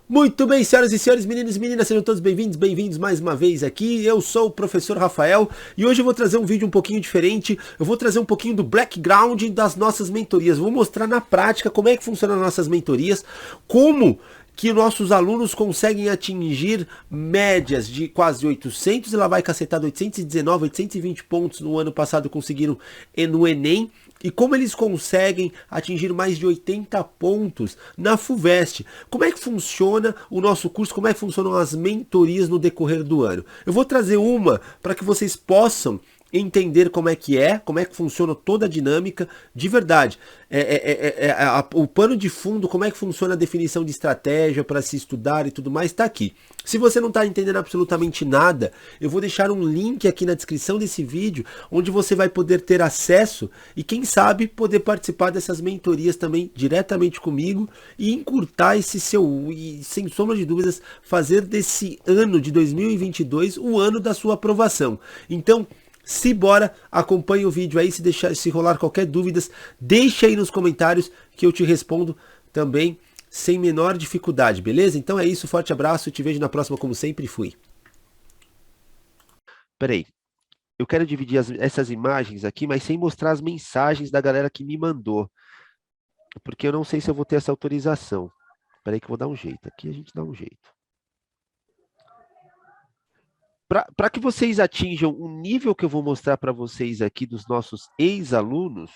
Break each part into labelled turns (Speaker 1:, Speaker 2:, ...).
Speaker 1: Muito bem, senhoras e senhores, meninos e meninas, sejam todos bem-vindos mais uma vez aqui. Eu sou o professor Rafael e hoje eu vou trazer um vídeo um pouquinho diferente. Eu vou trazer um pouquinho do background das nossas mentorias. Vou mostrar na prática como é que funcionam as nossas mentorias, como que nossos alunos conseguem atingir médias de quase 800 e lá vai cacetado 819, 820 pontos no ano passado conseguiram no Enem. E como eles conseguem atingir mais de 80 pontos na FUVEST. Como é que funciona o nosso curso? Como é que funcionam as mentorias no decorrer do ano? Eu vou trazer uma para que vocês possam entender como é que funciona toda a dinâmica de verdade. O pano de fundo, como é que funciona a definição de estratégia para se estudar e tudo mais, está aqui. Se você não está entendendo absolutamente nada, eu vou deixar um link aqui na descrição desse vídeo, onde você vai poder ter acesso e quem sabe poder participar dessas mentorias também diretamente comigo e encurtar esse seu, e sem sombra de dúvidas, fazer desse ano de 2022 o ano da sua aprovação. Então, se bora, acompanhe o vídeo aí, se rolar qualquer dúvidas, deixe aí nos comentários que eu te respondo também sem menor dificuldade, beleza? Então é isso, forte abraço, te vejo na próxima como sempre, fui. Peraí, eu quero dividir essas imagens aqui, mas sem mostrar as mensagens da galera que me mandou, porque eu não sei se eu vou ter essa autorização. Peraí que eu vou dar um jeito, aqui a gente dá um jeito. Para que vocês atinjam o nível que eu vou mostrar para vocês aqui dos nossos ex-alunos,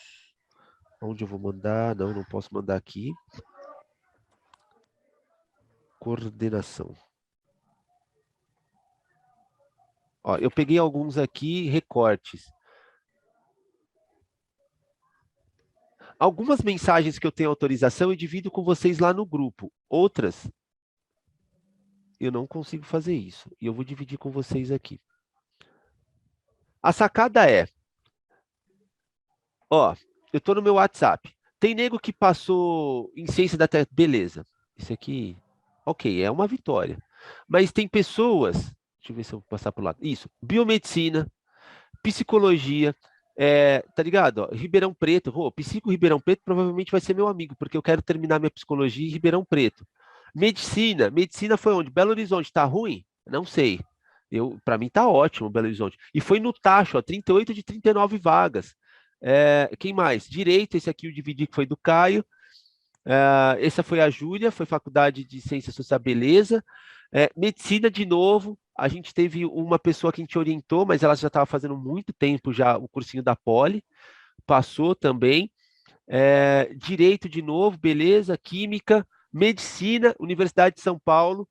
Speaker 1: onde eu vou mandar? Não posso mandar aqui. Coordenação. Ó, eu peguei alguns aqui, recortes. Algumas mensagens que eu tenho autorização eu divido com vocês lá no grupo. Outras, eu não consigo fazer isso. E eu vou dividir com vocês aqui. A sacada é, ó, eu estou no meu WhatsApp. Tem nego que passou em ciência da tecnologia, beleza. Isso aqui, ok, é uma vitória. Mas tem pessoas, deixa eu ver se eu vou passar para o lado. Isso, biomedicina, psicologia, tá ligado? Ó, Ribeirão Preto, Psico Ribeirão Preto provavelmente vai ser meu amigo, porque eu quero terminar minha psicologia em Ribeirão Preto. Medicina foi onde? Belo Horizonte, tá ruim? Não sei. Para mim tá ótimo Belo Horizonte. E foi no tacho, ó, 38 de 39 vagas. Quem mais? Direito, esse aqui eu dividi que foi do Caio. Essa foi a Júlia, foi Faculdade de Ciências Sociais, beleza. Medicina de novo, a gente teve uma pessoa que a gente orientou, mas ela já estava fazendo muito tempo já o cursinho da Poli, passou também. Direito de novo, beleza. Química, Medicina, Universidade de São Paulo.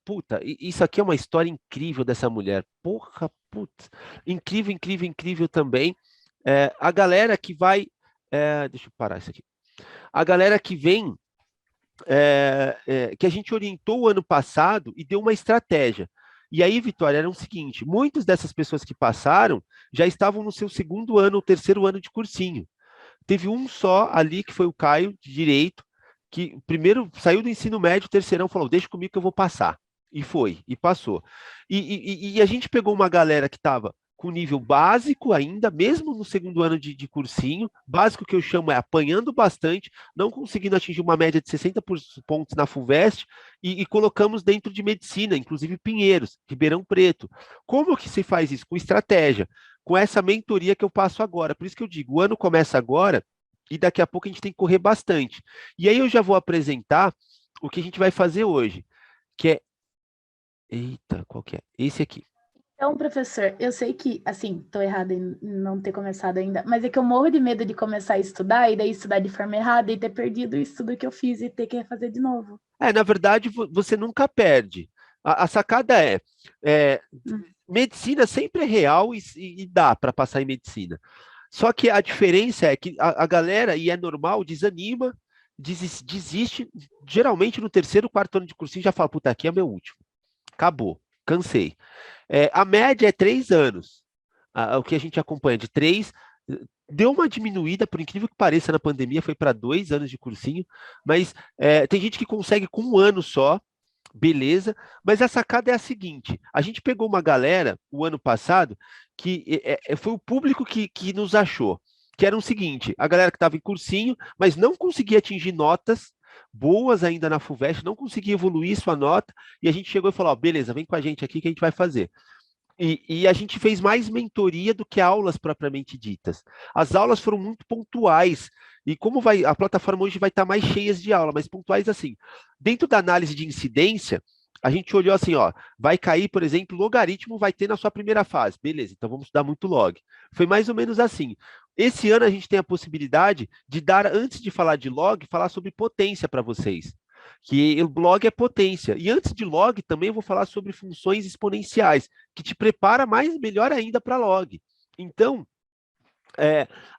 Speaker 1: Puta, isso aqui é uma história incrível dessa mulher. Porra, putz. Incrível, incrível, incrível também. A galera que vai. Deixa eu parar isso aqui. A galera que vem que a gente orientou o ano passado e deu uma estratégia. E aí, Vitória, era o seguinte: muitas dessas pessoas que passaram já estavam no seu segundo ano ou terceiro ano de cursinho. Teve um só ali, que foi o Caio, de Direito, que primeiro saiu do ensino médio, terceirão, falou: deixa comigo que eu vou passar. E foi, e passou. E a gente pegou uma galera que estava com nível básico ainda, mesmo no segundo ano de cursinho, básico que eu chamo é apanhando bastante, não conseguindo atingir uma média de 60 pontos na FUVEST, e colocamos dentro de medicina, inclusive Pinheiros, Ribeirão Preto. Como que se faz isso? Com estratégia, com essa mentoria que eu passo agora. Por isso que eu digo, o ano começa agora, e daqui a pouco a gente tem que correr bastante. E aí eu já vou apresentar o que a gente vai fazer hoje, que é... Eita, qual que é? Esse aqui.
Speaker 2: Então, professor, eu sei que, assim, estou errada em não ter começado ainda, mas é que eu morro de medo de começar a estudar e daí estudar de forma errada e ter perdido o estudo que eu fiz e ter que fazer de novo.
Speaker 1: Na verdade, você nunca perde. A sacada é,
Speaker 2: Hum.
Speaker 1: medicina sempre é real e dá para passar em medicina. Só que a diferença é que a galera, e é normal, desanima, desiste, geralmente no terceiro, quarto ano de cursinho já fala, puta, aqui é meu último. Acabou, cansei. A média é 3 anos. O que a gente acompanha de 3, deu uma diminuída, por incrível que pareça, na pandemia, foi para 2 anos de cursinho, mas tem gente que consegue com um ano só, beleza, mas a sacada é a seguinte: a gente pegou uma galera o ano passado que foi o público que nos achou, que era o seguinte: a galera que estava em cursinho, mas não conseguia atingir notas, boas ainda na FUVEST, não conseguia evoluir sua nota, e a gente chegou e falou, ó, beleza, vem com a gente aqui que a gente vai fazer. E a gente fez mais mentoria do que aulas propriamente ditas. As aulas foram muito pontuais, e como vai, a plataforma hoje vai estar mais cheia de aula, mas pontuais assim. Dentro da análise de incidência, a gente olhou assim, ó, vai cair, por exemplo, logaritmo vai ter na sua primeira fase. Beleza, então vamos estudar muito log. Foi mais ou menos assim. Esse ano a gente tem a possibilidade de dar, antes de falar de log, falar sobre potência para vocês. Que o log é potência. E antes de log, também eu vou falar sobre funções exponenciais, que te prepara mais melhor ainda para log. Então,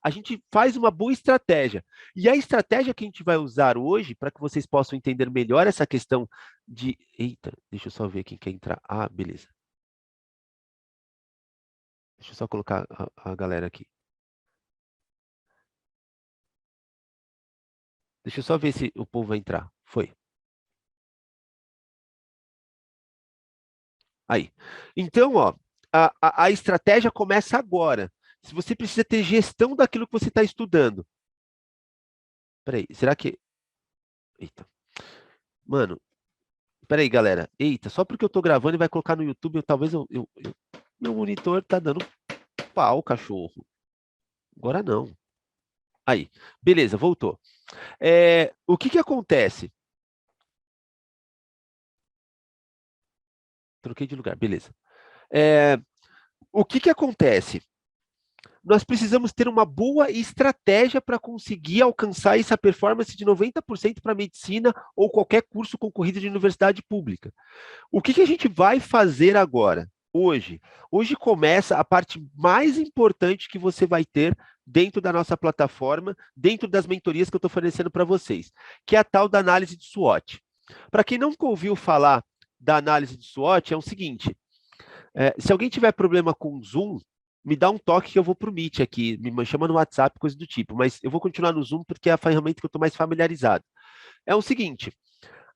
Speaker 1: a gente faz uma boa estratégia. E a estratégia que a gente vai usar hoje, para que vocês possam entender melhor essa questão de... Eita, deixa eu só ver quem quer entrar. Ah, beleza. Deixa eu só colocar a galera aqui. Deixa eu só ver se o povo vai entrar. Foi. Aí. Então, ó, a estratégia começa agora. Se você precisa ter gestão daquilo que você está estudando. Peraí, será que... Eita. Mano, peraí, galera. Eita, só porque eu tô gravando e vai colocar no YouTube, talvez meu monitor tá dando pau, cachorro. Agora não. Aí, beleza, voltou. O que que acontece? Troquei de lugar, beleza. O que que acontece? Nós precisamos ter uma boa estratégia para conseguir alcançar essa performance de 90% para medicina ou qualquer curso concorrido de universidade pública. O que que a gente vai fazer agora? Hoje começa a parte mais importante que você vai ter dentro da nossa plataforma, dentro das mentorias que eu estou fornecendo para vocês, que é a tal da análise de SWOT. Para quem nunca ouviu falar da análise de SWOT, é o seguinte, se alguém tiver problema com o Zoom, me dá um toque que eu vou para o Meet aqui, me chama no WhatsApp, coisa do tipo, mas eu vou continuar no Zoom porque é a ferramenta que eu estou mais familiarizado. É o seguinte,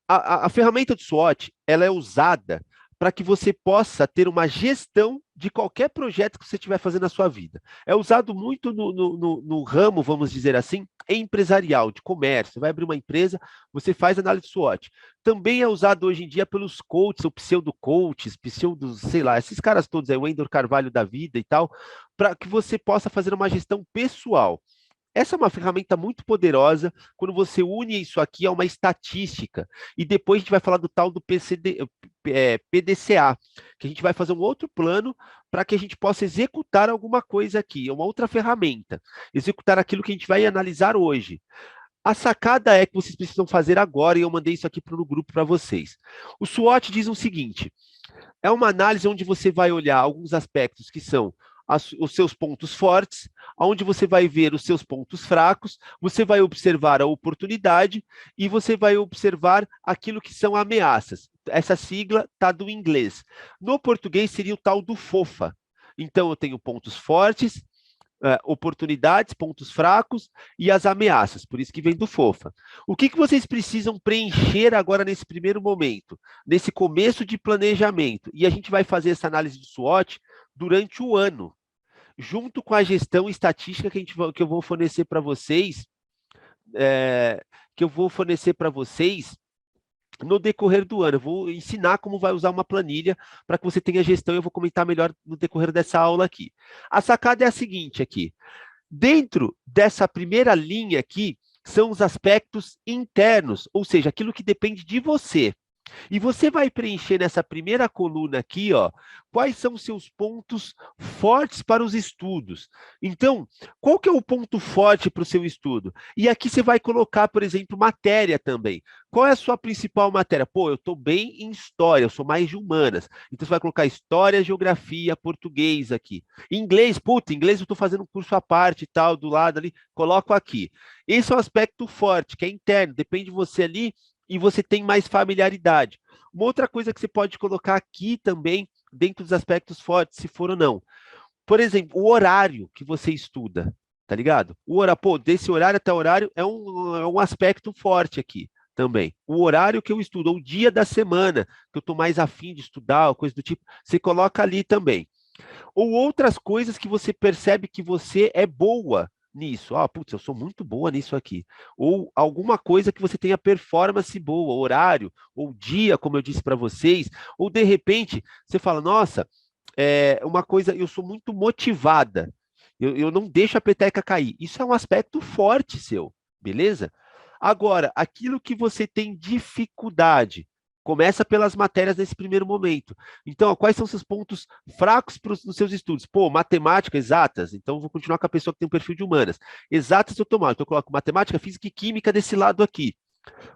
Speaker 1: a ferramenta de SWOT, ela é usada para que você possa ter uma gestão de qualquer projeto que você estiver fazendo na sua vida. É usado muito no ramo, vamos dizer assim, empresarial, de comércio. Você vai abrir uma empresa, você faz análise de SWOT. Também é usado hoje em dia pelos coaches, ou pseudo-coaches, sei lá, esses caras todos aí, o Wendel Carvalho da vida e tal, para que você possa fazer uma gestão pessoal. Essa é uma ferramenta muito poderosa quando você une isso aqui a uma estatística. E depois a gente vai falar do tal do PDCA, que a gente vai fazer um outro plano para que a gente possa executar alguma coisa aqui, é uma outra ferramenta. Executar aquilo que a gente vai analisar hoje. A sacada é que vocês precisam fazer agora, e eu mandei isso aqui para o grupo para vocês. O SWOT diz o seguinte, é uma análise onde você vai olhar alguns aspectos que são os seus pontos fortes, onde você vai ver os seus pontos fracos, você vai observar a oportunidade e você vai observar aquilo que são ameaças. Essa sigla está do inglês. No português seria o tal do FOFA. Então, eu tenho pontos fortes, oportunidades, pontos fracos e as ameaças, por isso que vem do FOFA. O que vocês precisam preencher agora nesse primeiro momento, nesse começo de planejamento? E a gente vai fazer essa análise de SWOT durante o ano, junto com a gestão estatística que eu vou fornecer para vocês, no decorrer do ano. Eu vou ensinar como vai usar uma planilha para que você tenha gestão, eu vou comentar melhor no decorrer dessa aula aqui. A sacada é a seguinte aqui, dentro dessa primeira linha aqui, são os aspectos internos, ou seja, aquilo que depende de você. E você vai preencher nessa primeira coluna aqui, ó, quais são os seus pontos fortes para os estudos. Então, qual que é o ponto forte para o seu estudo? E aqui você vai colocar, por exemplo, matéria também. Qual é a sua principal matéria? Pô, eu estou bem em história, eu sou mais de humanas. Então, você vai colocar história, geografia, português aqui. Inglês, inglês eu estou fazendo um curso à parte e tal, do lado ali, coloco aqui. Esse é um aspecto forte, que é interno, depende de você ali, e você tem mais familiaridade. Uma outra coisa que você pode colocar aqui também, dentro dos aspectos fortes, se for ou não. Por exemplo, o horário que você estuda, tá ligado? Desse horário até horário é um aspecto forte aqui também. O horário que eu estudo, ou o dia da semana, que eu estou mais afim de estudar, ou coisa do tipo, você coloca ali também. Ou outras coisas que você percebe que você é boa nisso. Ah, putz, eu sou muito boa nisso aqui. Ou alguma coisa que você tenha performance boa, horário, ou dia, como eu disse para vocês, ou de repente você fala, nossa, uma coisa, eu sou muito motivada, eu não deixo a peteca cair. Isso é um aspecto forte seu, beleza? Agora, aquilo que você tem dificuldade, começa pelas matérias nesse primeiro momento. Então, ó, quais são os seus pontos fracos nos seus estudos? Pô, matemática, exatas. Então, eu vou continuar com a pessoa que tem um perfil de humanas. Exatas eu tomo, então eu coloco matemática, física e química desse lado aqui.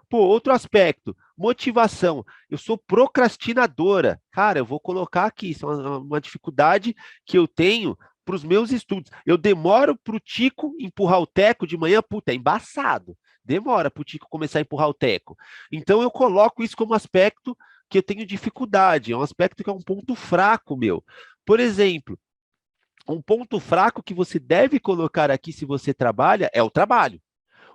Speaker 1: Pô, outro aspecto, motivação. Eu sou procrastinadora. Cara, eu vou colocar aqui, isso é uma dificuldade que eu tenho para os meus estudos. Eu demoro para o Tico empurrar o teco de manhã, puta, é embaçado. Demora para o Tico começar a empurrar o teco. Então eu coloco isso como aspecto que eu tenho dificuldade, é um aspecto que é um ponto fraco meu. Por exemplo, um ponto fraco que você deve colocar aqui se você trabalha é o trabalho.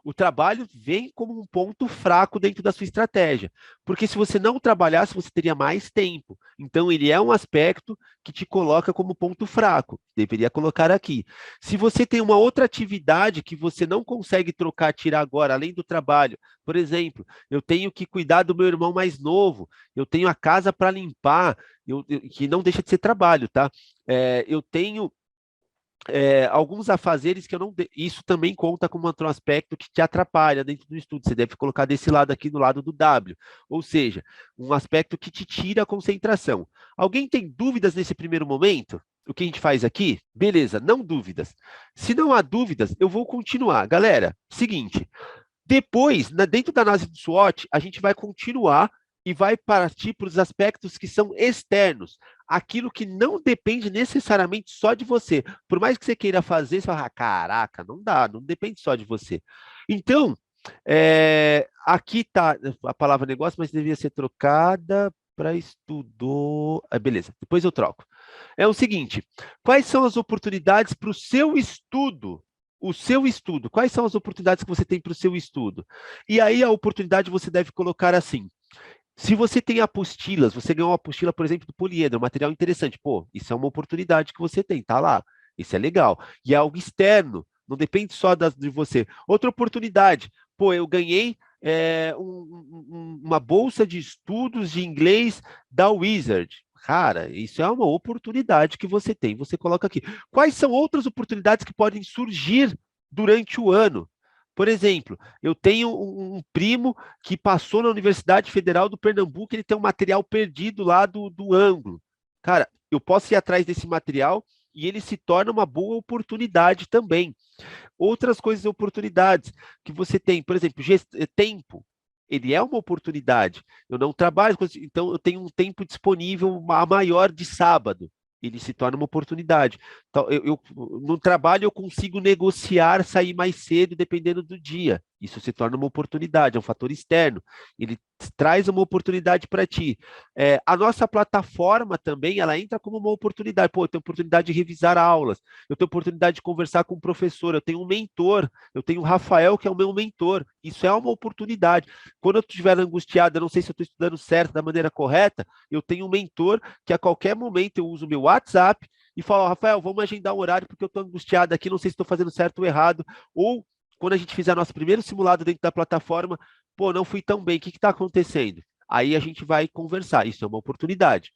Speaker 1: O trabalho vem como um ponto fraco dentro da sua estratégia, porque se você não trabalhasse, você teria mais tempo. Então, ele é um aspecto que te coloca como ponto fraco, deveria colocar aqui. Se você tem uma outra atividade que você não consegue trocar, tirar agora, além do trabalho, por exemplo, eu tenho que cuidar do meu irmão mais novo, eu tenho a casa para limpar, que não deixa de ser trabalho, tá? Eu tenho alguns afazeres que eu não. Isso também conta como outro aspecto que te atrapalha dentro do estudo. Você deve colocar desse lado aqui do lado do W. Ou seja, um aspecto que te tira a concentração. Alguém tem dúvidas nesse primeiro momento? O que a gente faz aqui? Beleza, não dúvidas. Se não há dúvidas, eu vou continuar. Galera, seguinte. Depois, dentro da análise do SWOT, a gente vai continuar e vai partir para os aspectos que são externos, aquilo que não depende necessariamente só de você. Por mais que você queira fazer, você fala, caraca, não dá, não depende só de você. Então, aqui está a palavra negócio, mas devia ser trocada para estudo. Beleza, depois eu troco. É o seguinte, quais são as oportunidades para o seu estudo? O seu estudo, quais são as oportunidades que você tem para o seu estudo? E aí a oportunidade você deve colocar assim, se você tem apostilas, você ganhou uma apostila, por exemplo, do poliedro, um material interessante, pô, isso é uma oportunidade que você tem, tá lá, isso é legal. E é algo externo, não depende só de você. Outra oportunidade, pô, eu ganhei uma bolsa de estudos de inglês da Wizard. Cara, isso é uma oportunidade que você tem, você coloca aqui. Quais são outras oportunidades que podem surgir durante o ano? Por exemplo, eu tenho um primo que passou na Universidade Federal do Pernambuco, ele tem um material perdido lá do ângulo. Cara, eu posso ir atrás desse material e ele se torna uma boa oportunidade também. Outras coisas, oportunidades que você tem, por exemplo, tempo. Ele é uma oportunidade. Eu não trabalho, então eu tenho um tempo disponível a maior de sábado. Ele se torna uma oportunidade. Então, no trabalho eu consigo negociar, sair mais cedo, dependendo do dia. Isso se torna uma oportunidade, é um fator externo. Ele traz uma oportunidade para ti. A nossa plataforma também, ela entra como uma oportunidade. Pô, eu tenho oportunidade de revisar aulas, eu tenho oportunidade de conversar com o professor, eu tenho um mentor, eu tenho o Rafael, que é o meu mentor. Isso é uma oportunidade. Quando eu estiver angustiado, eu não sei se eu estou estudando certo, da maneira correta, eu tenho um mentor que a qualquer momento eu uso o meu WhatsApp e falo, Rafael, vamos agendar um horário porque eu estou angustiado aqui, não sei se estou fazendo certo ou errado. Ou quando a gente fizer nosso primeiro simulado dentro da plataforma, pô, não fui tão bem, o que está acontecendo? Aí a gente vai conversar, isso é uma oportunidade.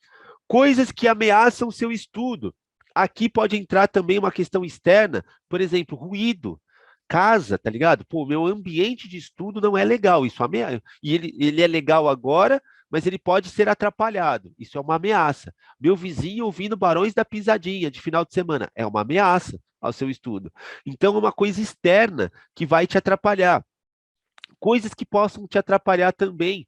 Speaker 1: Coisas que ameaçam o seu estudo. Aqui pode entrar também uma questão externa, por exemplo, ruído. Casa, tá ligado? Pô, meu ambiente de estudo não é legal, isso ameaça. E ele é legal agora, mas ele pode ser atrapalhado. Isso é uma ameaça. Meu vizinho ouvindo Barões da Pisadinha de final de semana é uma ameaça ao seu estudo. Então, é uma coisa externa que vai te atrapalhar. Coisas que possam te atrapalhar também,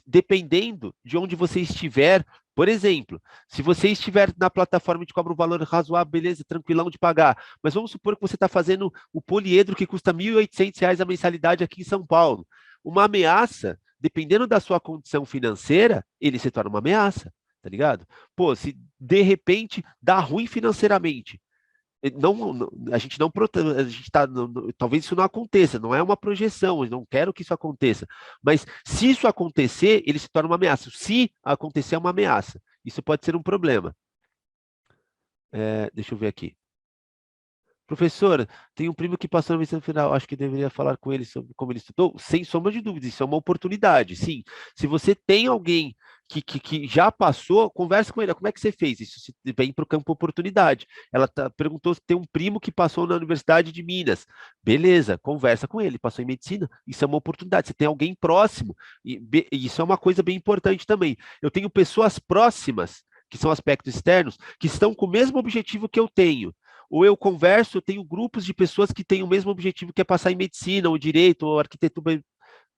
Speaker 1: dependendo de onde você estiver. Por exemplo, se você estiver na plataforma e te cobra um valor razoável, beleza, tranquilão de pagar. Mas vamos supor que você está fazendo o poliedro que custa R$ 1.800 a mensalidade aqui em São Paulo. Uma ameaça, dependendo da sua condição financeira, ele se torna uma ameaça, tá ligado? Pô, se de repente dá ruim financeiramente, a gente não a gente tá, talvez isso não aconteça, não é uma projeção, eu não quero que isso aconteça, mas se isso acontecer, ele se torna uma ameaça. Se acontecer, é uma ameaça. Isso pode ser um problema. Deixa eu ver aqui. Professor, tem um primo que passou na medicina final, acho que deveria falar com ele sobre como ele estudou. Sem sombra de dúvida, isso é uma oportunidade, sim. Se você tem alguém que já passou, converse com ele, como é que você fez? Isso vem para o campo oportunidade. Ela perguntou se tem um primo que passou na Universidade de Minas. Beleza, conversa com ele, passou em medicina, isso é uma oportunidade. Você tem alguém próximo, e isso é uma coisa bem importante também. Eu tenho pessoas próximas, que são aspectos externos, que estão com o mesmo objetivo que eu tenho. Ou eu converso, eu tenho grupos de pessoas que têm o mesmo objetivo, que é passar em medicina, ou direito, ou arquitetura.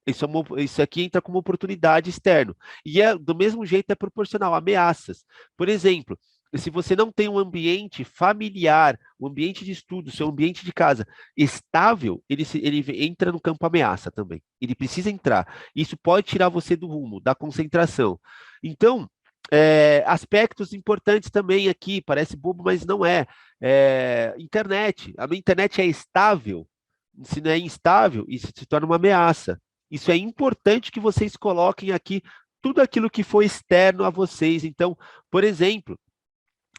Speaker 1: Isso aqui entra como oportunidade externa. E do mesmo jeito é proporcional, ameaças. Por exemplo, se você não tem um ambiente familiar, um ambiente de estudo, seu ambiente de casa estável, ele entra no campo ameaça também. Ele precisa entrar. Isso pode tirar você do rumo, da concentração. Então, aspectos importantes também aqui, parece bobo, mas não é. Internet. A minha internet é estável. Se não é instável, isso se torna uma ameaça. Isso é importante que vocês coloquem aqui tudo aquilo que foi externo a vocês. Então, por exemplo,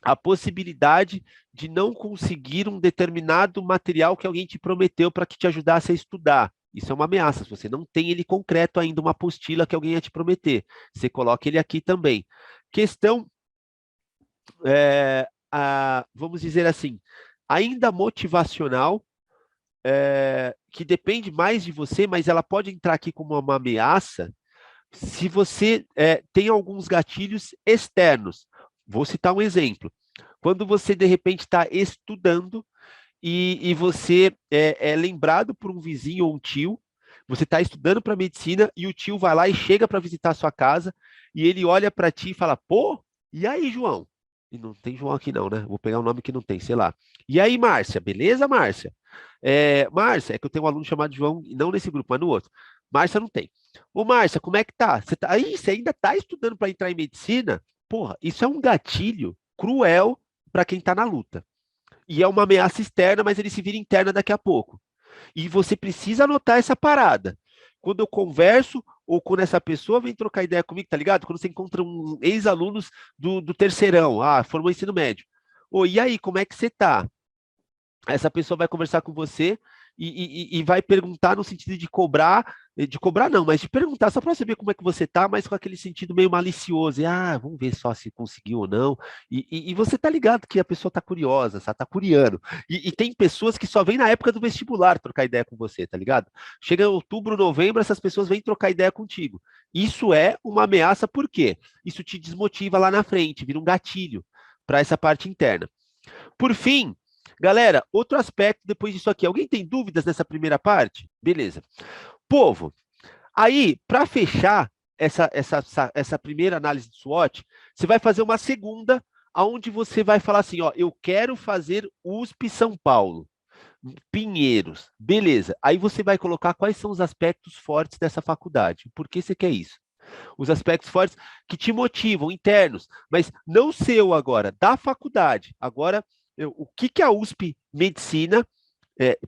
Speaker 1: a possibilidade de não conseguir um determinado material que alguém te prometeu para que te ajudasse a estudar. Isso é uma ameaça. Se você não tem ele concreto ainda, uma apostila que alguém ia te prometer, você coloca ele aqui também. Questão, vamos dizer assim, ainda motivacional, que depende mais de você, mas ela pode entrar aqui como uma ameaça se você tem alguns gatilhos externos. Vou citar um exemplo. Quando você, de repente, está estudando e você é lembrado por um vizinho ou um tio, você está estudando para medicina e o tio vai lá e chega para visitar a sua casa e ele olha para ti e fala, pô, e aí, João? E não tem João aqui não, né? Vou pegar um nome que não tem, sei lá. E aí, Márcia? Beleza, Márcia? Márcia, é que eu tenho um aluno chamado João, não nesse grupo, mas no outro. Márcia não tem. Ô, Márcia, como é que tá? Você ainda está estudando para entrar em medicina? Porra, isso é um gatilho cruel para quem está na luta. E é uma ameaça externa, mas ele se vira interna daqui a pouco. E você precisa anotar essa parada. Quando eu converso ou quando essa pessoa vem trocar ideia comigo, tá ligado? Quando você encontra um ex-alunos do terceirão, formou ensino médio. Ô, e aí, como é que você tá? Essa pessoa vai conversar com você e vai perguntar no sentido de cobrar não, mas de perguntar só para saber como é que você tá, mas com aquele sentido meio malicioso, vamos ver só se conseguiu ou não, e você tá ligado que a pessoa tá curiosa, sabe? Tá curiando, e tem pessoas que só vêm na época do vestibular trocar ideia com você, tá ligado? Chega em outubro, novembro, essas pessoas vêm trocar ideia contigo, isso é uma ameaça, por quê? Isso te desmotiva lá na frente, vira um gatilho para essa parte interna. Por fim, galera, outro aspecto depois disso aqui. Alguém tem dúvidas nessa primeira parte? Beleza. Povo, aí, para fechar essa primeira análise de SWOT, você vai fazer uma segunda, onde você vai falar assim, ó, eu quero fazer USP São Paulo, Pinheiros, beleza. Aí você vai colocar quais são os aspectos fortes dessa faculdade. Por que você quer isso? Os aspectos fortes que te motivam, internos, mas não seu agora, da faculdade. Agora, o que a USP Medicina,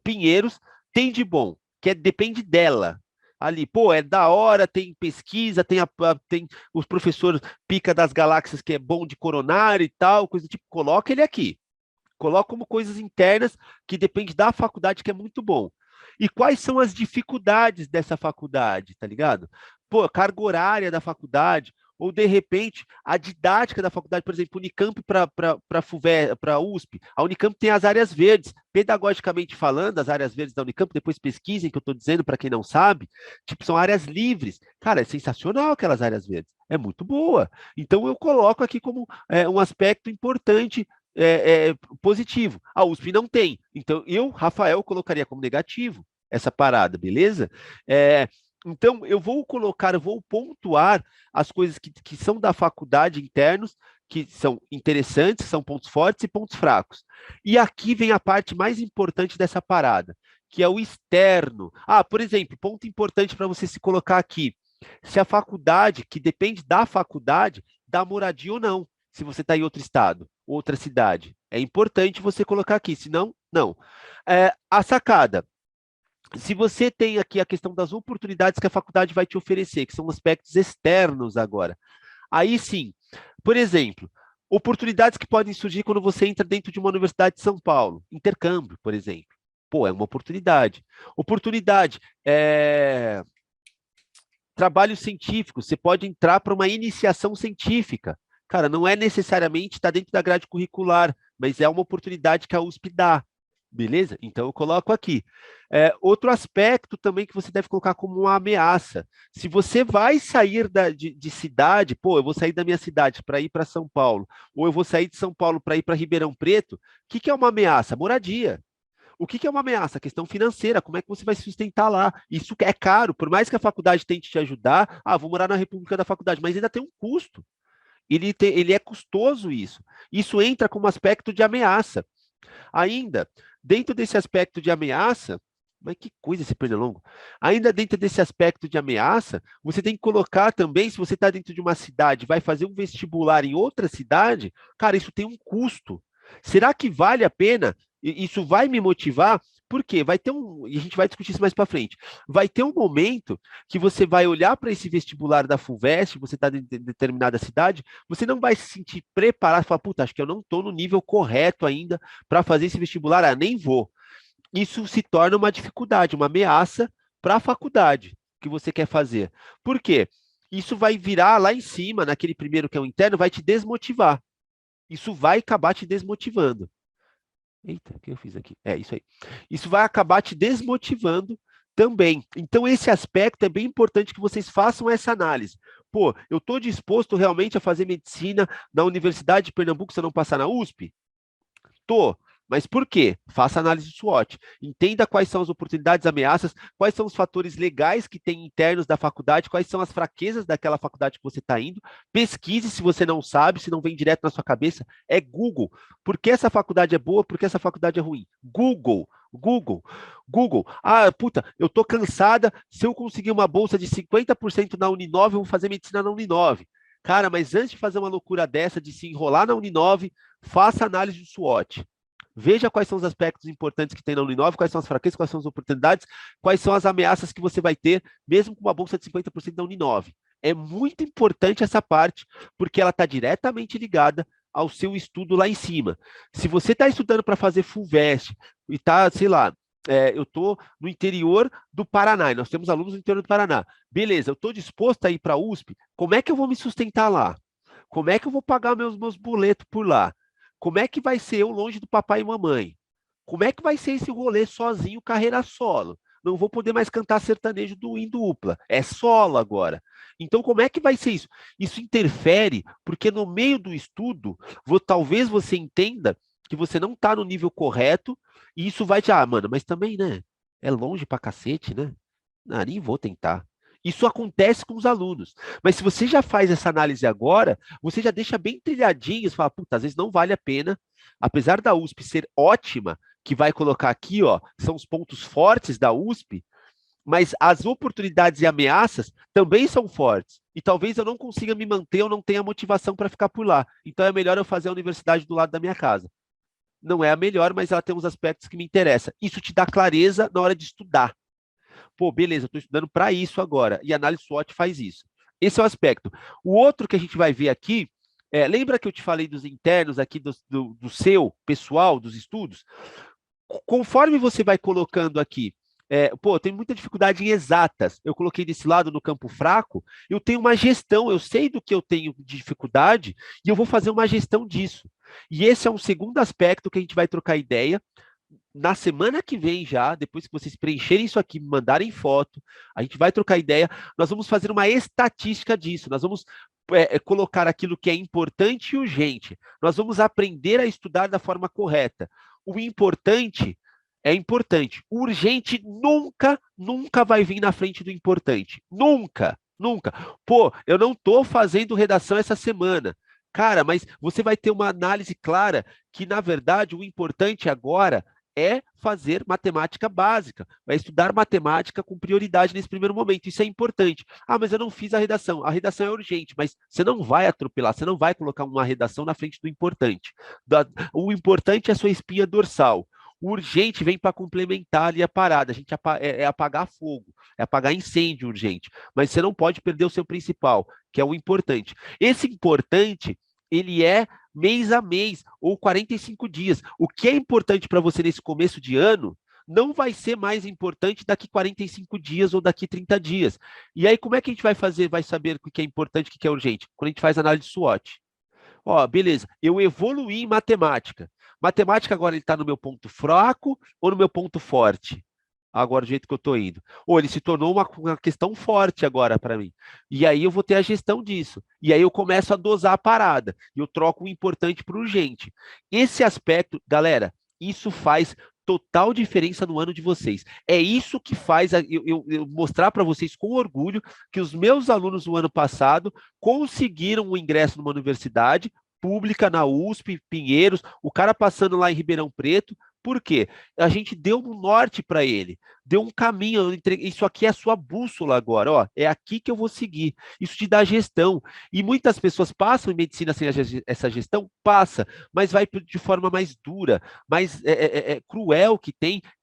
Speaker 1: Pinheiros, tem de bom? Depende dela. Ali, pô, é da hora, tem pesquisa, tem os professores pica das galáxias, que é bom de coronário e tal, coisa do tipo, coloca ele aqui. Coloca como coisas internas que depende da faculdade, que é muito bom. E quais são as dificuldades dessa faculdade, tá ligado? Pô, a carga horária da faculdade, ou de repente a didática da faculdade, por exemplo, Unicamp para USP. A Unicamp tem as áreas verdes. Pedagogicamente falando, as áreas verdes da Unicamp, depois pesquisem que eu estou dizendo para quem não sabe, tipo, são áreas livres. Cara, é sensacional aquelas áreas verdes. É muito boa. Então eu coloco aqui como um aspecto importante positivo. A USP não tem. Então, eu, Rafael, colocaria como negativo essa parada, beleza? Então, eu vou pontuar as coisas que são da faculdade internos, que são interessantes, são pontos fortes e pontos fracos. E aqui vem a parte mais importante dessa parada, que é o externo. Por exemplo, ponto importante para você se colocar aqui. Se a faculdade, que depende da faculdade, dá moradia ou não, se você está em outro estado, outra cidade. É importante você colocar aqui, senão, não. A sacada. Se você tem aqui a questão das oportunidades que a faculdade vai te oferecer, que são aspectos externos agora, aí sim, por exemplo, Oportunidades que podem surgir quando você entra dentro de uma universidade de São Paulo. Intercâmbio, por exemplo. Pô, é uma oportunidade. Oportunidade, trabalho científico. Você pode entrar para uma iniciação científica. Cara, não é necessariamente estar dentro da grade curricular, mas é uma oportunidade que a USP dá. Beleza? Então eu coloco aqui. Outro aspecto também que você deve colocar como uma ameaça. Se você vai sair de cidade, pô, eu vou sair da minha cidade para ir para São Paulo, ou eu vou sair de São Paulo para ir para Ribeirão Preto, o que é uma ameaça? Moradia. O que é uma ameaça? A questão financeira, como é que você vai se sustentar lá? Isso é caro, por mais que a faculdade tente te ajudar, vou morar na República da Faculdade, mas ainda tem um custo. Ele é custoso isso. Isso entra como aspecto de ameaça. Ainda, dentro desse aspecto de ameaça, mas que coisa esse pernilongo. Ainda dentro desse aspecto de ameaça, você tem que colocar também, se você está dentro de uma cidade, vai fazer um vestibular em outra cidade, cara, isso tem um custo. Será que vale a pena? Isso vai me motivar? Por quê? Vai ter e a gente vai discutir isso mais para frente. Vai ter um momento que você vai olhar para esse vestibular da FUVEST, você está em determinada cidade, você não vai se sentir preparado, falar, puta, acho que eu não estou no nível correto ainda para fazer esse vestibular, nem vou. Isso se torna uma dificuldade, uma ameaça para a faculdade que você quer fazer. Por quê? Isso vai virar lá em cima, naquele primeiro que é o interno, vai te desmotivar. Isso vai acabar te desmotivando. Eita, o que eu fiz aqui? É isso aí. Isso vai acabar te desmotivando também. Então, esse aspecto é bem importante que vocês façam essa análise. Pô, eu estou disposto realmente a fazer medicina na Universidade de Pernambuco se eu não passar na USP? Tô. Mas por quê? Faça análise de SWOT. Entenda quais são as oportunidades, ameaças, quais são os fatores legais que tem internos da faculdade, quais são as fraquezas daquela faculdade que você está indo. Pesquise se você não sabe, se não vem direto na sua cabeça. É Google. Por que essa faculdade é boa? Por que essa faculdade é ruim? Google. Google. Google. Puta, eu tô cansada. Se eu conseguir uma bolsa de 50% na Uninove, eu vou fazer medicina na Uninove. Cara, mas antes de fazer uma loucura dessa, de se enrolar na Uninove, faça análise de SWOT. Veja quais são os aspectos importantes que tem na Uninove, quais são as fraquezas, quais são as oportunidades, quais são as ameaças que você vai ter, mesmo com uma bolsa de 50% da Uninove. É muito importante essa parte, porque ela está diretamente ligada ao seu estudo lá em cima. Se você está estudando para fazer FUVEST e está, sei lá, eu estou no interior do Paraná, e nós temos alunos no interior do Paraná. Beleza, eu estou disposto a ir para a USP, como é que eu vou me sustentar lá? Como é que eu vou pagar meus boletos por lá? Como é que vai ser eu longe do papai e mamãe? Como é que vai ser esse rolê sozinho, carreira solo? Não vou poder mais cantar sertanejo em dupla. É solo agora. Então, como é que vai ser isso? Isso interfere, porque no meio do estudo, talvez você entenda que você não está no nível correto, e isso vai te. Mano, mas também, né? É longe pra cacete, né? Nem vou tentar. Isso acontece com os alunos. Mas se você já faz essa análise agora, você já deixa bem trilhadinho, você fala, puta, às vezes não vale a pena, apesar da USP ser ótima, que vai colocar aqui, ó, são os pontos fortes da USP, mas as oportunidades e ameaças também são fortes. E talvez eu não consiga me manter, eu não tenha motivação para ficar por lá. Então é melhor eu fazer a universidade do lado da minha casa. Não é a melhor, mas ela tem uns aspectos que me interessam. Isso te dá clareza na hora de estudar. Pô, beleza, eu estou estudando para isso agora. E a análise SWOT faz isso. Esse é o aspecto. O outro que a gente vai ver aqui, lembra que eu te falei dos internos aqui, do seu pessoal, dos estudos? Conforme você vai colocando aqui, eu tenho muita dificuldade em exatas. Eu coloquei desse lado no campo fraco, eu tenho uma gestão, eu sei do que eu tenho de dificuldade e eu vou fazer uma gestão disso. E esse é um segundo aspecto que a gente vai trocar ideia. Na semana que vem já, depois que vocês preencherem isso aqui, me mandarem foto, a gente vai trocar ideia, nós vamos fazer uma estatística disso, nós vamos colocar aquilo que é importante e urgente, nós vamos aprender a estudar da forma correta. O importante é importante, o urgente nunca, nunca vai vir na frente do importante, nunca, nunca. Pô, eu não estou fazendo redação essa semana. Cara, mas você vai ter uma análise clara que, na verdade, o importante agora é fazer matemática básica, vai estudar matemática com prioridade nesse primeiro momento, isso é importante. Mas eu não fiz a redação é urgente, mas você não vai atropelar, você não vai colocar uma redação na frente do importante. O importante é a sua espinha dorsal. O urgente vem para complementar ali a parada, a gente é apagar fogo, é apagar incêndio urgente, mas você não pode perder o seu principal, que é o importante. Esse importante, ele é mês a mês, ou 45 dias. O que é importante para você nesse começo de ano não vai ser mais importante daqui 45 dias ou daqui 30 dias. E aí, como é que a gente vai fazer, vai saber o que é importante e o que é urgente? Quando a gente faz análise de SWOT. Ó, beleza, eu evoluí em matemática. Matemática agora ele está no meu ponto fraco ou no meu ponto forte? Agora, do jeito que eu estou indo. Ou ele se tornou uma questão forte agora para mim. E aí eu vou ter a gestão disso. E aí eu começo a dosar a parada. E eu troco o importante para o urgente. Esse aspecto, galera, isso faz total diferença no ano de vocês. É isso que faz eu mostrar para vocês com orgulho que os meus alunos no ano passado conseguiram o ingresso numa universidade pública na USP, Pinheiros, o cara passando lá em Ribeirão Preto. Por quê? A gente deu um norte para ele, deu um caminho. Isso aqui é a sua bússola agora, ó, é aqui que eu vou seguir. Isso te dá gestão. E muitas pessoas passam em medicina sem essa gestão, passa, mas vai de forma mais dura, mais cruel que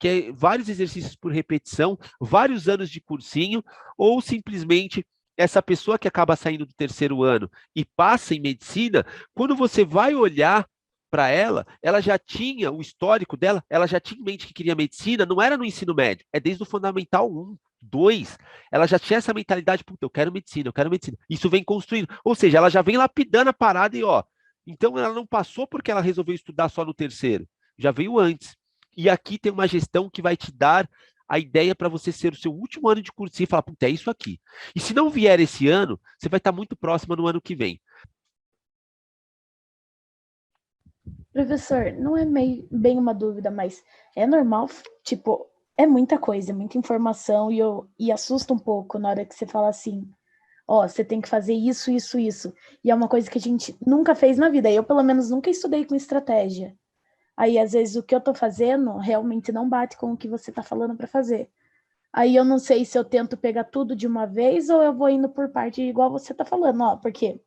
Speaker 1: é vários exercícios por repetição, vários anos de cursinho, ou simplesmente essa pessoa que acaba saindo do terceiro ano e passa em medicina, quando você vai olhar para ela já tinha o histórico dela, ela já tinha em mente que queria medicina, não era no ensino médio, é desde o Fundamental 1, 2, ela já tinha essa mentalidade, puta, eu quero medicina, eu quero medicina. Isso vem construindo, ou seja, ela já vem lapidando a parada e ó, então ela não passou porque ela resolveu estudar só no terceiro, já veio antes. E aqui tem uma gestão que vai te dar a ideia para você ser o seu último ano de cursinho e falar, puta, é isso aqui. E se não vier esse ano, você vai estar muito próximo no ano que vem.
Speaker 2: Professor, não é bem uma dúvida, mas é normal, tipo, é muita coisa, muita informação e assusta um pouco na hora que você fala assim, ó, você tem que fazer isso, isso, isso. E é uma coisa que a gente nunca fez na vida. Eu, pelo menos, nunca estudei com estratégia. Aí, às vezes, o que eu tô fazendo realmente não bate com o que você tá falando para fazer. Aí eu não sei se eu tento pegar tudo de uma vez ou eu vou indo por parte, igual você tá falando, ó, porque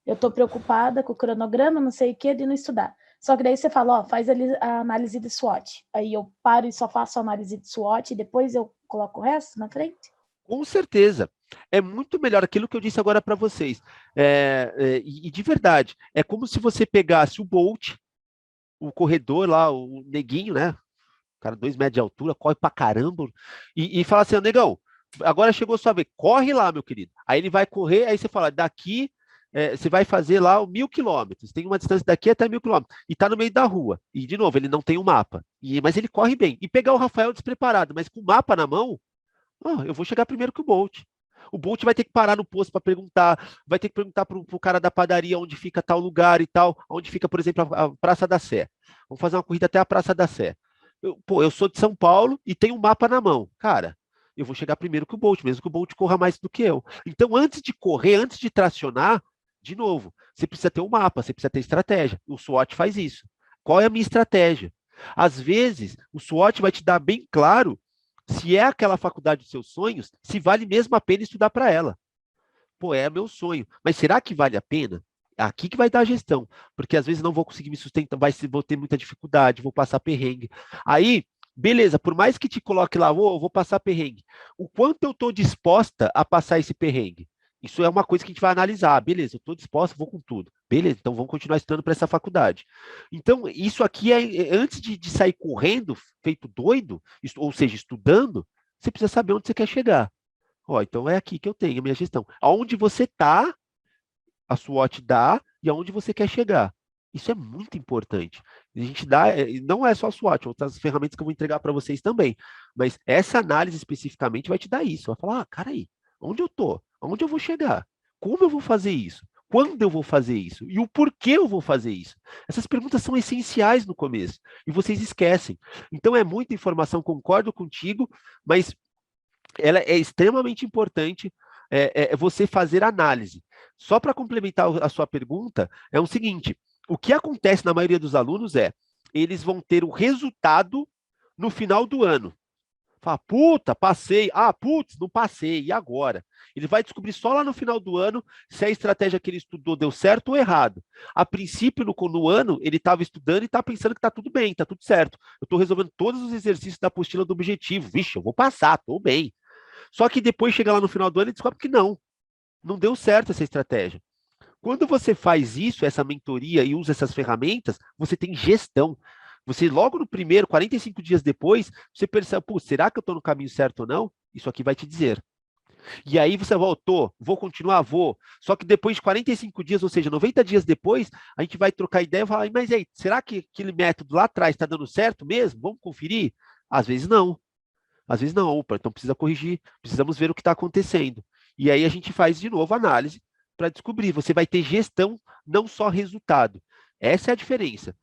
Speaker 2: eu tô preocupada com o cronograma, não sei o que, de não estudar. Só que daí você fala, ó, faz ali a análise de SWOT. Aí eu paro e só faço a análise de SWOT e depois eu coloco o resto na frente?
Speaker 1: Com certeza. É muito melhor aquilo que eu disse agora para vocês. E de verdade, é como se você pegasse o Bolt, o corredor lá, o neguinho, né? O cara 2 metros de altura, corre pra caramba, e fala assim, negão, agora chegou a sua vez, corre lá, meu querido. Aí ele vai correr, aí você fala, daqui você vai fazer lá 1.000 quilômetros, tem uma distância daqui até 1.000 quilômetros, e tá no meio da rua. E, de novo, ele não tem um mapa, mas ele corre bem. E pegar o Rafael despreparado, mas com o mapa na mão, eu vou chegar primeiro que o Bolt. O Bolt vai ter que parar no posto para perguntar, vai ter que perguntar para o cara da padaria onde fica tal lugar e tal, onde fica, por exemplo, a Praça da Sé. Vamos fazer uma corrida até a Praça da Sé. Eu sou de São Paulo e tenho um mapa na mão. Cara, eu vou chegar primeiro que o Bolt, mesmo que o Bolt corra mais do que eu. Então, antes de correr, antes de tracionar, de novo, você precisa ter um mapa, você precisa ter estratégia. O SWOT faz isso. Qual é a minha estratégia? Às vezes, o SWOT vai te dar bem claro se é aquela faculdade dos seus sonhos, se vale mesmo a pena estudar para ela. Pô, é meu sonho. Mas será que vale a pena? Aqui que vai dar a gestão, porque às vezes não vou conseguir me sustentar, vou ter muita dificuldade, vou passar perrengue. Aí, beleza, por mais que te coloque lá, vou passar perrengue. O quanto eu estou disposta a passar esse perrengue? Isso é uma coisa que a gente vai analisar. Beleza, eu estou disposta, vou com tudo. Beleza, então vamos continuar estudando para essa faculdade. Então, isso aqui antes de sair correndo, feito doido, ou seja, estudando, você precisa saber onde você quer chegar. Ó, então é aqui que eu tenho a minha gestão. Aonde você está, a SWOT dá, e aonde você quer chegar. Isso é muito importante. A gente dá, não é só a SWOT, outras ferramentas que eu vou entregar para vocês também. Mas essa análise especificamente vai te dar isso. Vai falar, cara aí, onde eu tô? Onde eu vou chegar? Como eu vou fazer isso? Quando eu vou fazer isso? E o porquê eu vou fazer isso? Essas perguntas são essenciais no começo e vocês esquecem. Então é muita informação, concordo contigo, mas ela é extremamente importante você fazer análise. Só para complementar a sua pergunta, é o seguinte: o que acontece na maioria dos alunos eles vão ter o resultado no final do ano. Fala, puta, passei. Ah, putz, não passei. E agora? Ele vai descobrir só lá no final do ano se a estratégia que ele estudou deu certo ou errado. A princípio, no ano, ele estava estudando e está pensando que está tudo bem, está tudo certo. Eu estou resolvendo todos os exercícios da apostila do objetivo. Vixe, eu vou passar, estou bem. Só que depois chega lá no final do ano e descobre que não deu certo essa estratégia. Quando você faz isso, essa mentoria e usa essas ferramentas, você tem gestão. Você, logo no primeiro, 45 dias depois, você percebe, pô, será que eu estou no caminho certo ou não? Isso aqui vai te dizer. E aí você voltou, vou continuar, vou. Só que depois de 45 dias, ou seja, 90 dias depois, a gente vai trocar ideia e falar, mas aí, será que aquele método lá atrás está dando certo mesmo? Vamos conferir? Às vezes não. Às vezes não, opa, então precisa corrigir, precisamos ver o que está acontecendo. E aí a gente faz de novo a análise para descobrir. Você vai ter gestão, não só resultado. Essa é a diferença.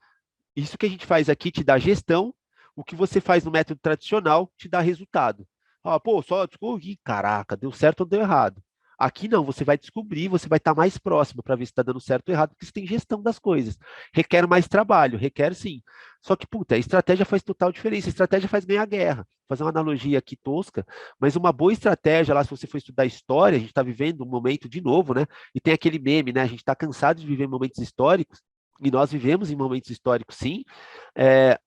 Speaker 1: Isso que a gente faz aqui te dá gestão, o que você faz no método tradicional te dá resultado. Ah, pô, só descobri, caraca, deu certo ou deu errado. Aqui não, você vai descobrir, você vai estar mais próximo para ver se está dando certo ou errado, porque você tem gestão das coisas. Requer mais trabalho, requer sim. Só que, puta, a estratégia faz total diferença. A estratégia faz ganhar guerra. Vou fazer uma analogia aqui tosca, mas uma boa estratégia lá, se você for estudar história, a gente está vivendo um momento de novo, né? E tem aquele meme, né? A gente está cansado de viver momentos históricos, e nós vivemos em momentos históricos, sim, é,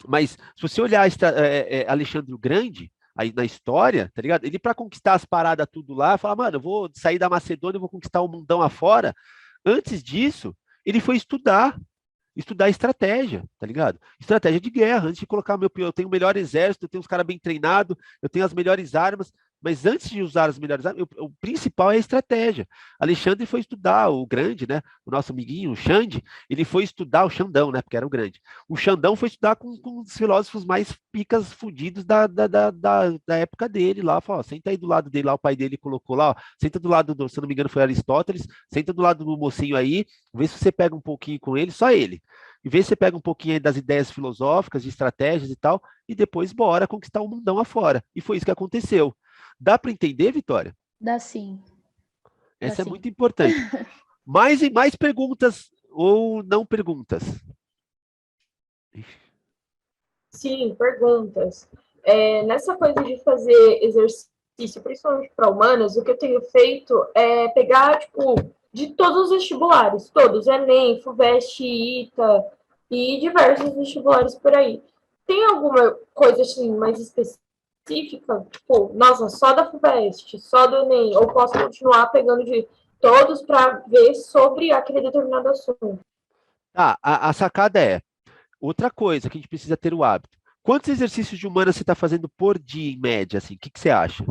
Speaker 1: mas se você olhar Alexandre o Grande, aí na história, tá ligado? Ele, para conquistar as paradas tudo lá, fala, mano, eu vou sair da Macedônia, eu vou conquistar o mundão afora. Antes disso, ele foi estudar estratégia, tá ligado? Estratégia de guerra, antes de colocar eu tenho o melhor exército, eu tenho os caras bem treinados, eu tenho as melhores armas, mas antes de usar as melhores armas, o principal é a estratégia. Alexandre foi estudar, o grande, né? O nosso amiguinho, o Xande, ele foi estudar o Xandão, né? Porque era o grande. O Xandão foi estudar com os filósofos mais picas fudidos da época dele lá. Falou, ó, senta aí do lado dele lá, o pai dele colocou lá, ó, senta do lado do, se não me engano, foi Aristóteles, senta do lado do mocinho aí, vê se você pega um pouquinho com ele, só ele. E vê se você pega um pouquinho aí das ideias filosóficas, de estratégias e tal, e depois bora conquistar o mundão afora. E foi isso que aconteceu. Dá para entender, Vitória?
Speaker 2: Dá sim.
Speaker 1: Essa é muito importante. Mais e mais perguntas ou não perguntas?
Speaker 3: Sim, perguntas. Nessa coisa de fazer exercício, principalmente para humanas, o que eu tenho feito é pegar, tipo, de todos os vestibulares, todos, Enem, FUVEST, ITA e diversos vestibulares por aí. Tem alguma coisa, assim, mais específica? Tipo, nossa, só da FUVEST, só do Enem, ou posso continuar pegando de todos para ver sobre aquele determinado assunto?
Speaker 1: Tá, a sacada é, outra coisa que a gente precisa ter o hábito. Quantos exercícios de humanas você está fazendo por dia, em média, assim? O que você acha?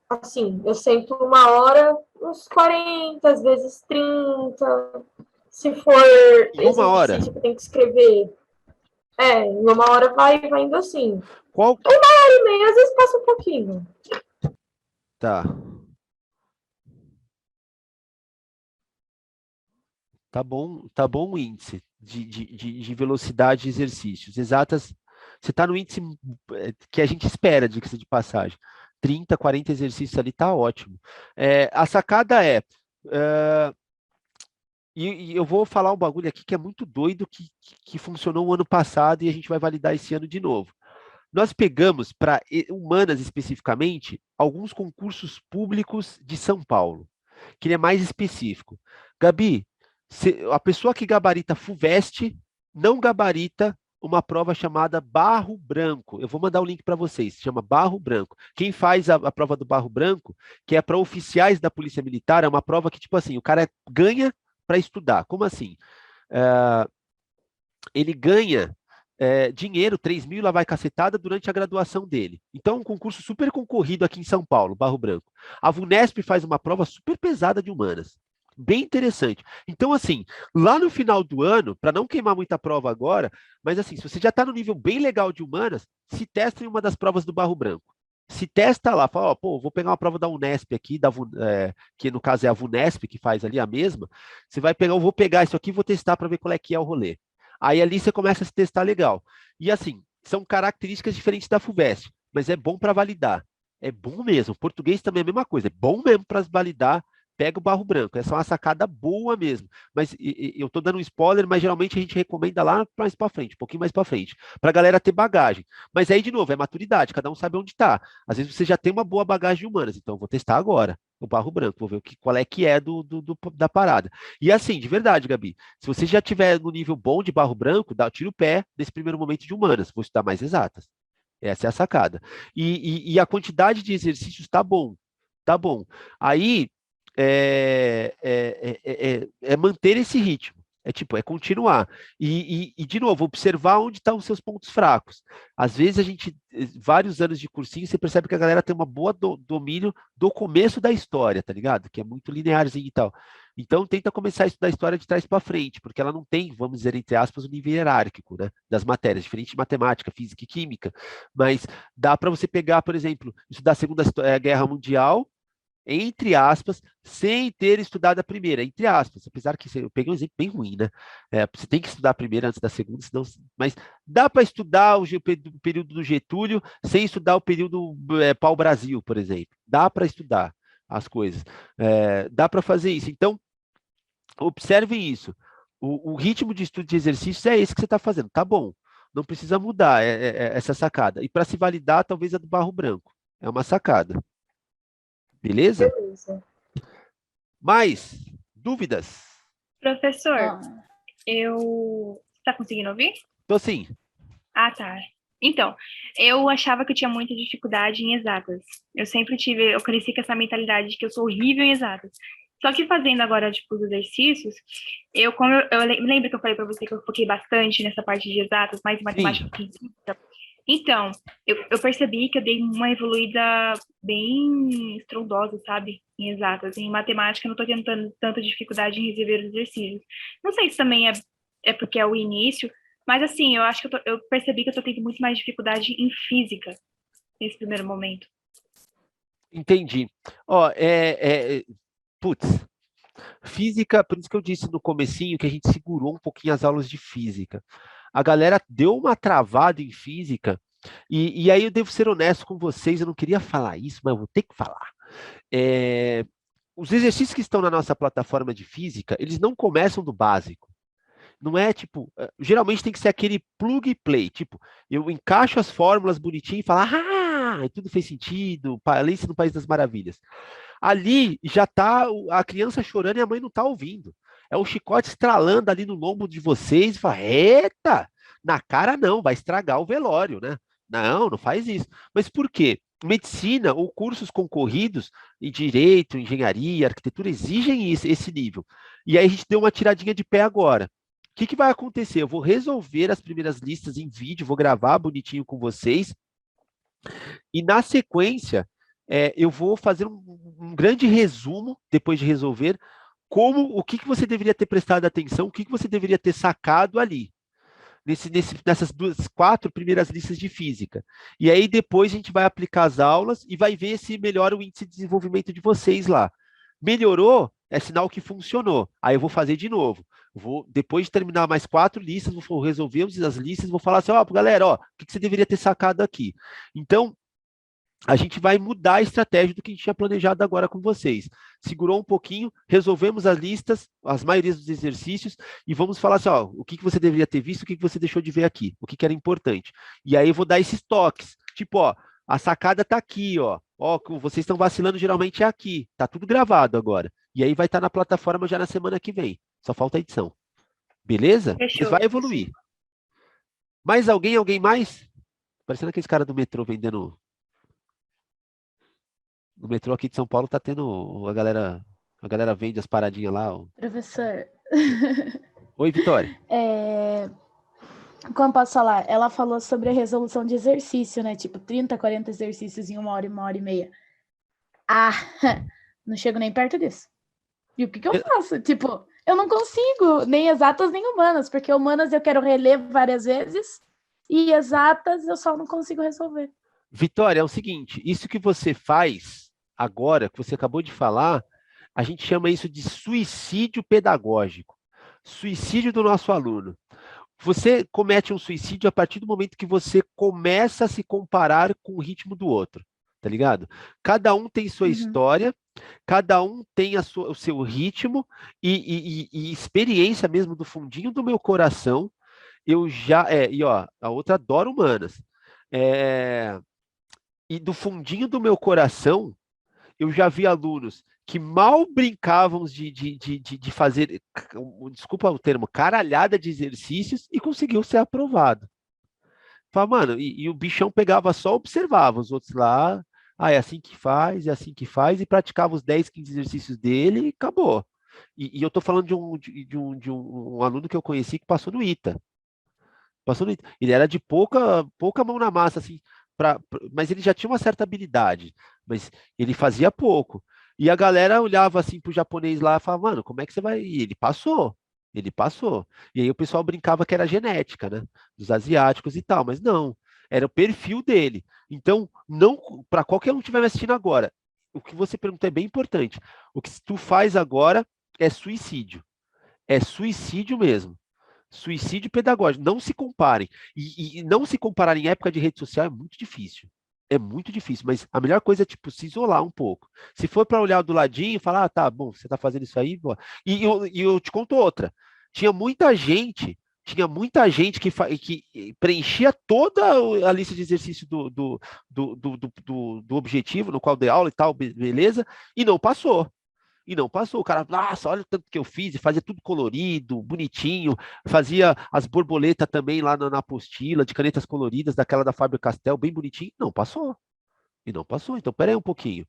Speaker 3: Assim, eu sento 1 hora, uns 40, às vezes 30. Se for
Speaker 1: Em 1 hora?
Speaker 3: exercício que tem que escrever, em 1 hora vai indo assim.
Speaker 1: Qual?
Speaker 3: 1 hora e meia, às vezes passa um pouquinho.
Speaker 1: Tá. Tá bom o índice de velocidade de exercícios. Exatas, você está no índice que a gente espera, diga-se de passagem. 30, 40 exercícios ali tá ótimo. A sacada e eu vou falar um bagulho aqui que é muito doido, que funcionou o ano passado e a gente vai validar esse ano de novo. Nós pegamos, para humanas especificamente, alguns concursos públicos de São Paulo, que ele é mais específico. Gabi, a pessoa que gabarita FUVEST não gabarita uma prova chamada Barro Branco. Eu vou mandar o link para vocês, se chama Barro Branco. Quem faz a prova do Barro Branco, que é para oficiais da Polícia Militar, é uma prova que, tipo assim, o cara ganha para estudar. Como assim? Ele ganha dinheiro, 3 mil, lá vai cacetada, durante a graduação dele. Então, é um concurso super concorrido aqui em São Paulo, Barro Branco. A VUNESP faz uma prova super pesada de humanas. Bem interessante. Então, assim, lá no final do ano, para não queimar muita prova agora, mas assim, se você já está no nível bem legal de humanas, se testa em uma das provas do Barro Branco. Se testa lá, fala, ó, pô, vou pegar uma prova da Unesp aqui, que no caso é a VUNESP, que faz ali a mesma. Você vai pegar, eu vou pegar isso aqui e vou testar para ver qual é que é o rolê. Aí ali você começa a se testar legal. E assim, são características diferentes da FUVEST, mas é bom para validar. É bom mesmo. Português também é a mesma coisa. É bom mesmo para validar. Pega o Barro Branco. Essa é uma sacada boa mesmo. Mas eu estou dando um spoiler, mas geralmente a gente recomenda lá mais para frente, um pouquinho mais para frente, para a galera ter bagagem. Mas aí, de novo, é maturidade, cada um sabe onde está. Às vezes você já tem uma boa bagagem de humanas, então eu vou testar agora o Barro Branco, vou ver qual é que é da parada. E assim, de verdade, Gabi, se você já tiver no nível bom de Barro Branco, tira o pé nesse primeiro momento de humanas, vou estudar mais exatas. Essa é a sacada. E a quantidade de exercícios tá bom. Tá bom. Aí, é manter esse ritmo. É continuar. De novo, observar onde estão os seus pontos fracos. Às vezes, vários anos de cursinho, você percebe que a galera tem uma boa domínio do começo da história, tá ligado? Que é muito linearzinho e tal. Então, tenta começar a estudar a história de trás para frente, porque ela não tem, vamos dizer, entre aspas, o nível hierárquico, né, das matérias, diferente de matemática, física e química. Mas dá para você pegar, por exemplo, estudar a Segunda Guerra Mundial, entre aspas, sem ter estudado a primeira, entre aspas, apesar que eu peguei um exemplo bem ruim, né? Você tem que estudar a primeira antes da segunda, senão, mas dá para estudar o período do Getúlio sem estudar o período pau-brasil, por exemplo. Dá para estudar as coisas. Dá para fazer isso. Então, observem isso. O ritmo de estudo de exercícios é esse que você está fazendo. Tá bom. Não precisa mudar essa sacada. E para se validar, talvez a do barro branco. É uma sacada. Beleza?
Speaker 3: Beleza.
Speaker 1: Mais dúvidas?
Speaker 4: Professor, eu... Tá conseguindo ouvir?
Speaker 1: Tô sim.
Speaker 4: Ah, tá. Então, eu achava que eu tinha muita dificuldade em exatas. Eu cresci com essa mentalidade de que eu sou horrível em exatas. Só que fazendo agora, tipo, os exercícios, eu lembro que eu falei para você que eu foquei bastante nessa parte de exatas, mais matemática que física. Então, eu percebi que eu dei uma evoluída bem estrondosa, sabe? Em exatas. Em matemática, eu não tô tendo tanta dificuldade em resolver os exercícios. Não sei se também é porque é o início, mas assim, eu acho que eu percebi que eu tô tendo muito mais dificuldade em física nesse primeiro momento.
Speaker 1: Entendi. Putz, física, por isso que eu disse no comecinho que a gente segurou um pouquinho as aulas de física. A galera deu uma travada em física, e aí eu devo ser honesto com vocês, eu não queria falar isso, mas eu vou ter que falar. Os exercícios que estão na nossa plataforma de física, eles não começam do básico. Não é tipo, geralmente tem que ser aquele plug and play, tipo, eu encaixo as fórmulas bonitinho e falo, tudo fez sentido, Alice no País das Maravilhas. Ali já tá a criança chorando e a mãe não tá ouvindo. É o chicote estralando ali no lombo de vocês e fala, eita, na cara não, vai estragar o velório, né? Não faz isso. Mas por quê? Medicina ou cursos concorridos em direito, engenharia, arquitetura exigem esse nível. E aí a gente deu uma tiradinha de pé agora. O que vai acontecer? Eu vou resolver as primeiras listas em vídeo, vou gravar bonitinho com vocês, e na sequência, eu vou fazer um grande resumo, depois de resolver, o que você deveria ter prestado atenção, o que você deveria ter sacado ali, nessas 4 primeiras listas de física. E aí depois a gente vai aplicar as aulas e vai ver se melhora o índice de desenvolvimento de vocês lá. Melhorou? É sinal que funcionou. Aí eu vou fazer de novo. Depois de terminar mais 4 listas, vou resolver as listas, vou falar assim, galera, o que você deveria ter sacado aqui? Então, a gente vai mudar a estratégia do que a gente tinha planejado agora com vocês. Segurou um pouquinho, resolvemos as listas, as maiorias dos exercícios, e vamos falar assim, o que você deveria ter visto, o que você deixou de ver aqui, o que era importante. E aí eu vou dar esses toques, tipo, a sacada está aqui, vocês estão vacilando, geralmente é aqui, tá tudo gravado agora. E aí vai estar na plataforma já na semana que vem, só falta a edição. Beleza?
Speaker 4: Fechou.
Speaker 1: Mas vai evoluir. Mais alguém mais? Parecendo aqueles caras do metrô vendendo... No metrô aqui de São Paulo tá tendo... A galera vende as paradinhas lá.
Speaker 2: Professor.
Speaker 1: Oi, Vitória.
Speaker 2: Como posso falar? Ela falou sobre a resolução de exercício, né? Tipo, 30, 40 exercícios em 1 hora e meia. Não chego nem perto disso. E o que eu faço? Tipo, eu não consigo, nem exatas nem humanas, porque humanas eu quero reler várias vezes e exatas eu só não consigo resolver.
Speaker 1: Vitória, é o seguinte, isso que você faz agora, que você acabou de falar, a gente chama isso de suicídio pedagógico. Suicídio do nosso aluno. Você comete um suicídio a partir do momento que você começa a se comparar com o ritmo do outro, tá ligado? Cada um tem sua história, cada um tem o seu ritmo e experiência mesmo do fundinho do meu coração. A outra adora humanas. E do fundinho do meu coração, eu já vi alunos que mal brincavam de fazer, desculpa o termo, caralhada de exercícios e conseguiu ser aprovado. Fala, mano, e o bichão pegava só, observava os outros lá, Ah, é assim que faz, e praticava os 10, 15 exercícios dele e acabou. E eu estou falando de um aluno que eu conheci que passou no ITA. Passou no ITA. Ele era de pouca mão na massa, assim, mas ele já tinha uma certa habilidade, mas ele fazia pouco. E a galera olhava assim pro japonês lá e falava, mano, como é que você vai? E ele passou. Ele passou. E aí o pessoal brincava que era genética, né? Dos asiáticos e tal, mas não. Era o perfil dele. Então, não para qualquer um que estiver me assistindo agora, o que você perguntou é bem importante. O que tu faz agora é suicídio. É suicídio mesmo. Suicídio pedagógico. Não se comparem. E não se comparar em época de rede social é muito difícil. É muito difícil, mas a melhor coisa é, tipo, se isolar um pouco. Se for para olhar do ladinho e falar, ah, tá, bom, você tá fazendo isso aí, boa. E eu te conto outra. Tinha muita gente que preenchia toda a lista de exercício do objetivo, no qual dei aula e tal, beleza, e não passou. E não passou. O cara, nossa, olha o tanto que eu fiz, e fazia tudo colorido, bonitinho, fazia as borboletas também lá na apostila, de canetas coloridas, daquela da Faber-Castell, bem bonitinho. Não passou. E não passou. Então, peraí um pouquinho.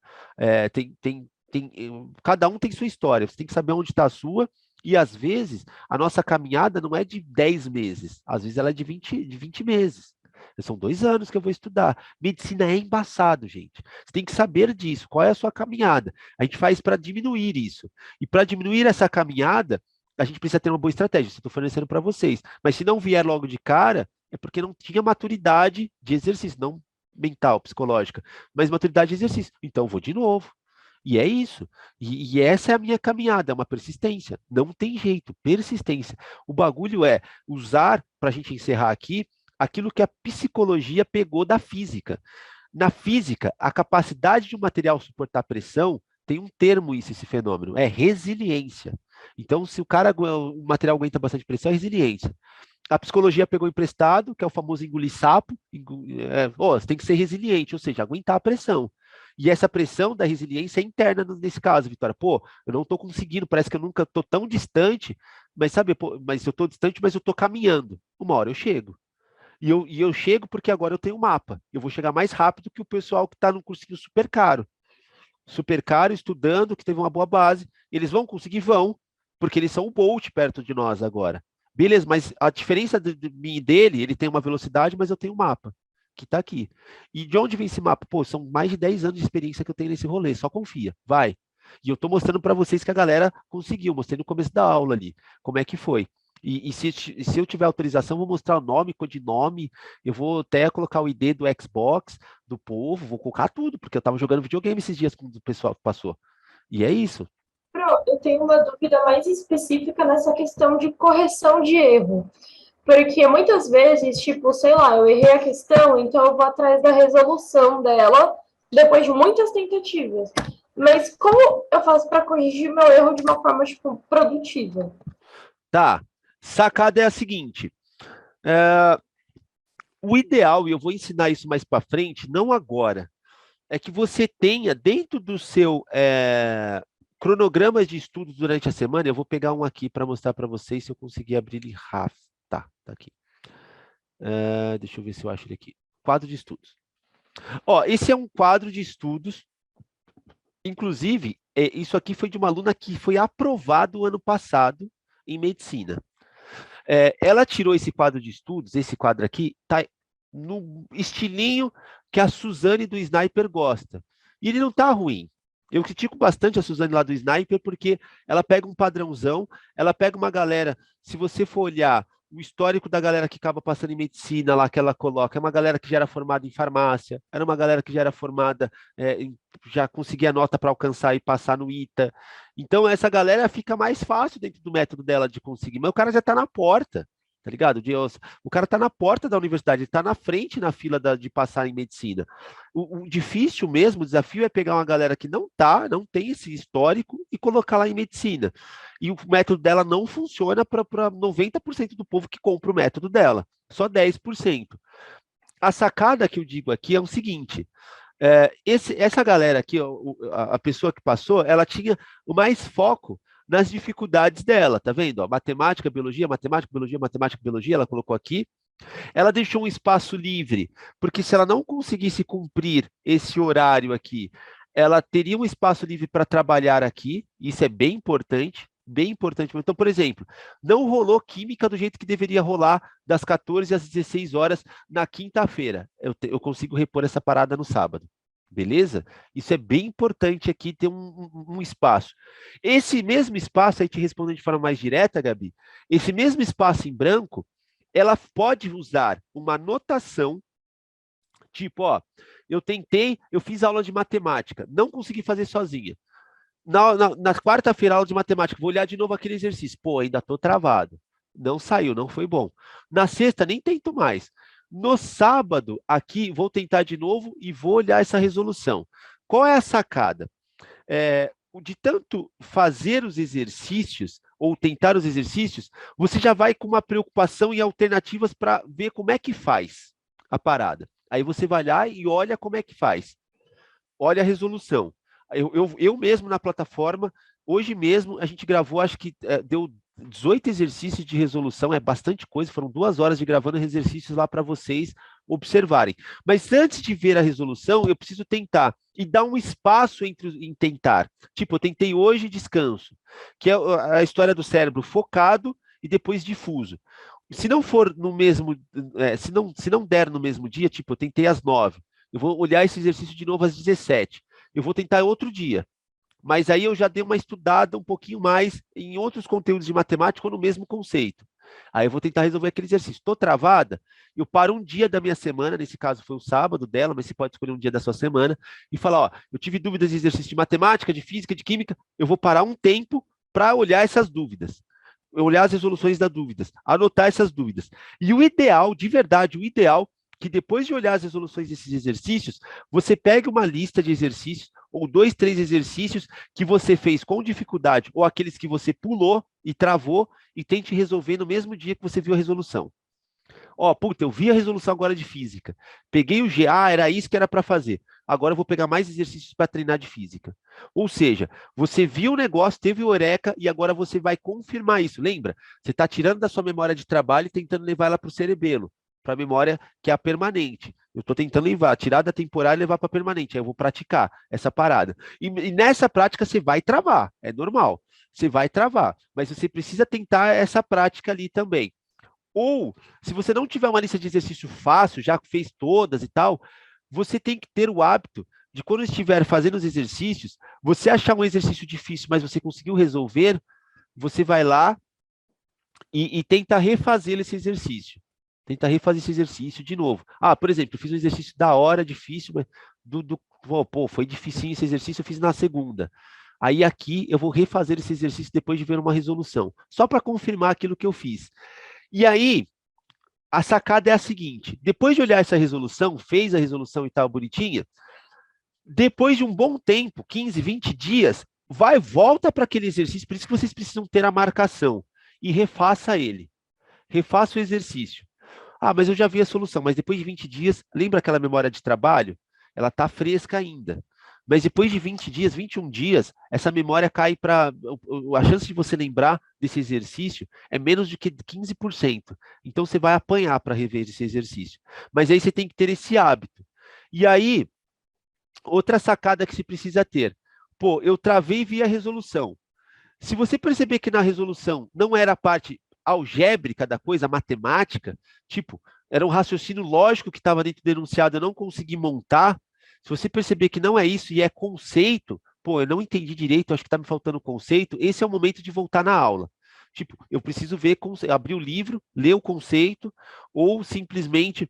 Speaker 1: Cada um tem sua história, você tem que saber onde está a sua, e às vezes a nossa caminhada não é de 10 meses, às vezes ela é de 20 meses. São 2 anos que eu vou estudar. Medicina é embaçado, gente. Você tem que saber disso. Qual é a sua caminhada? A gente faz para diminuir isso. E para diminuir essa caminhada, a gente precisa ter uma boa estratégia. Isso eu estou fornecendo para vocês. Mas se não vier logo de cara, é porque não tinha maturidade de exercício, não mental, psicológica, mas maturidade de exercício. Então, vou de novo. E é isso. E essa é a minha caminhada, é uma persistência. Não tem jeito, persistência. O bagulho é usar, para a gente encerrar aqui, aquilo que a psicologia pegou da física. Na física, a capacidade de um material suportar pressão tem um termo isso, esse fenômeno, é resiliência. Então, se o material aguenta bastante pressão, é resiliência. A psicologia pegou emprestado, que é o famoso engolir sapo. Você tem que ser resiliente, ou seja, aguentar a pressão. E essa pressão da resiliência é interna nesse caso, Vitória. Pô, eu não estou conseguindo, parece que eu nunca estou tão distante, mas sabe, pô, mas eu estou distante, mas eu estou caminhando. Uma hora eu chego. E eu chego porque agora eu tenho um mapa. Eu vou chegar mais rápido que o pessoal que está num cursinho super caro. Super caro, estudando, que teve uma boa base. Eles vão conseguir? Vão, porque eles são o Bolt perto de nós agora. Beleza, mas a diferença de mim e dele, ele tem uma velocidade, mas eu tenho um mapa, que está aqui. E de onde vem esse mapa? Pô, são mais de 10 anos de experiência que eu tenho nesse rolê, só confia, vai. E eu estou mostrando para vocês que a galera conseguiu, mostrei no começo da aula ali, como é que foi. E se eu tiver autorização, vou mostrar o nome, codinome, eu vou até colocar o ID do Xbox, do povo, vou colocar tudo, porque eu estava jogando videogame esses dias com o pessoal que passou. E é isso.
Speaker 3: Eu tenho uma dúvida mais específica nessa questão de correção de erro. Porque muitas vezes, tipo, sei lá, eu errei a questão, então eu vou atrás da resolução dela depois de muitas tentativas. Mas como eu faço para corrigir meu erro de uma forma, tipo, produtiva?
Speaker 1: Tá. Sacada é a seguinte. O ideal, e eu vou ensinar isso mais para frente, não agora, é que você tenha dentro do seu cronograma de estudos durante a semana, eu vou pegar um aqui para mostrar para vocês se eu conseguir abrir ele rápido. Tá aqui. Deixa eu ver se eu acho ele aqui. Quadro de estudos. Ó, esse é um quadro de estudos. Inclusive, isso aqui foi de uma aluna que foi aprovado ano passado em medicina. Ela tirou esse quadro de estudos, esse quadro aqui, tá no estilinho que a Suzane do Sniper gosta. E ele não tá ruim. Eu critico bastante a Suzane lá do Sniper, porque ela pega um padrãozão, ela pega uma galera, se você for olhar o histórico da galera que acaba passando em medicina lá, que ela coloca, é uma galera que já era formada em farmácia, era uma galera que já era formada, já conseguia nota para alcançar e passar no ITA. Então, essa galera fica mais fácil dentro do método dela de conseguir, mas o cara já está na porta, tá ligado? O cara está na porta da universidade, ele está na frente na fila de passar em medicina. O difícil mesmo, o desafio é pegar uma galera que não tem esse histórico e colocar lá em medicina. E o método dela não funciona para 90% do povo que compra o método dela, só 10%. A sacada que eu digo aqui é o seguinte: essa galera aqui, a pessoa que passou, ela tinha o mais foco nas dificuldades dela, tá vendo? Ó, matemática, biologia, ela colocou aqui. Ela deixou um espaço livre, porque se ela não conseguisse cumprir esse horário aqui, ela teria um espaço livre para trabalhar aqui, isso é bem importante. Bem importante. Então, por exemplo, não rolou química do jeito que deveria rolar das 14 às 16 horas na quinta-feira. Eu consigo repor essa parada no sábado. Beleza? Isso é bem importante aqui ter um espaço. Esse mesmo espaço, aí te respondendo de forma mais direta, Gabi, esse mesmo espaço em branco, ela pode usar uma anotação, tipo, ó, eu fiz aula de matemática, não consegui fazer sozinha. Na quarta-feira, aula de matemática, vou olhar de novo aquele exercício. Pô, ainda estou travado. Não saiu, não foi bom. Na sexta, nem tento mais. No sábado, aqui, vou tentar de novo e vou olhar essa resolução. Qual é a sacada? De tanto fazer os exercícios, ou tentar os exercícios, você já vai com uma preocupação e alternativas para ver como é que faz a parada. Aí você vai lá e olha como é que faz. Olha a resolução. Eu mesmo na plataforma, hoje mesmo a gente gravou, acho que deu 18 exercícios de resolução, é bastante coisa, foram 2 horas de gravando exercícios lá para vocês observarem. Mas antes de ver a resolução, eu preciso tentar e dar um espaço em tentar. Tipo, eu tentei hoje descanso, que é a história do cérebro focado e depois difuso. Se não for no mesmo, se não der no mesmo dia, tipo, eu tentei às 9, eu vou olhar esse exercício de novo às 17. Eu vou tentar outro dia. Mas aí eu já dei uma estudada um pouquinho mais em outros conteúdos de matemática ou no mesmo conceito. Aí eu vou tentar resolver aquele exercício. Estou travada, eu paro um dia da minha semana, nesse caso foi o sábado dela, mas você pode escolher um dia da sua semana, e falar, ó, eu tive dúvidas de exercício de matemática, de física, de química, eu vou parar um tempo para olhar essas dúvidas. Olhar as resoluções das dúvidas, anotar essas dúvidas. E o ideal, de verdade, o ideal que depois de olhar as resoluções desses exercícios, você pegue uma lista de exercícios, ou 2, 3 exercícios que você fez com dificuldade, ou aqueles que você pulou e travou, e tente resolver no mesmo dia que você viu a resolução. Ó, puta, eu vi a resolução agora de física, peguei o G, era isso que era para fazer. Agora eu vou pegar mais exercícios para treinar de física. Ou seja, você viu o negócio, teve o eureka, e agora você vai confirmar isso. Lembra? Você está tirando da sua memória de trabalho e tentando levar ela para o cerebelo, para a memória que é a permanente. Eu estou tentando tirar da temporária e levar para a permanente. Aí eu vou praticar essa parada. E nessa prática você vai travar, é normal. Você vai travar, mas você precisa tentar essa prática ali também. Ou, se você não tiver uma lista de exercício fácil, já fez todas e tal, você tem que ter o hábito de, quando estiver fazendo os exercícios, você achar um exercício difícil, mas você conseguiu resolver, você vai lá e tenta refazer esse exercício. Tenta refazer esse exercício de novo. Por exemplo, eu fiz um exercício da hora, difícil, mas foi dificinho esse exercício, eu fiz na segunda. Aí aqui eu vou refazer esse exercício depois de ver uma resolução, só para confirmar aquilo que eu fiz. E aí, a sacada é a seguinte, depois de olhar essa resolução, fez a resolução e tal, bonitinha, depois de um bom tempo, 15, 20 dias, volta para aquele exercício, por isso que vocês precisam ter a marcação, e refaça ele. Refaça o exercício. Mas eu já vi a solução, mas depois de 20 dias, lembra aquela memória de trabalho? Ela está fresca ainda. Mas depois de 20 dias, 21 dias, essa memória cai para... A chance de você lembrar desse exercício é menos de que 15%. Então, você vai apanhar para rever esse exercício. Mas aí você tem que ter esse hábito. E aí, outra sacada que você precisa ter. Eu travei e vi a resolução. Se você perceber que na resolução não era a parte algébrica da coisa, matemática, tipo, era um raciocínio lógico que estava dentro do enunciado, eu não consegui montar. Se você perceber que não é isso e é conceito, eu não entendi direito, acho que está me faltando conceito, esse é o momento de voltar na aula. Tipo, eu preciso abrir o livro, ler o conceito, ou simplesmente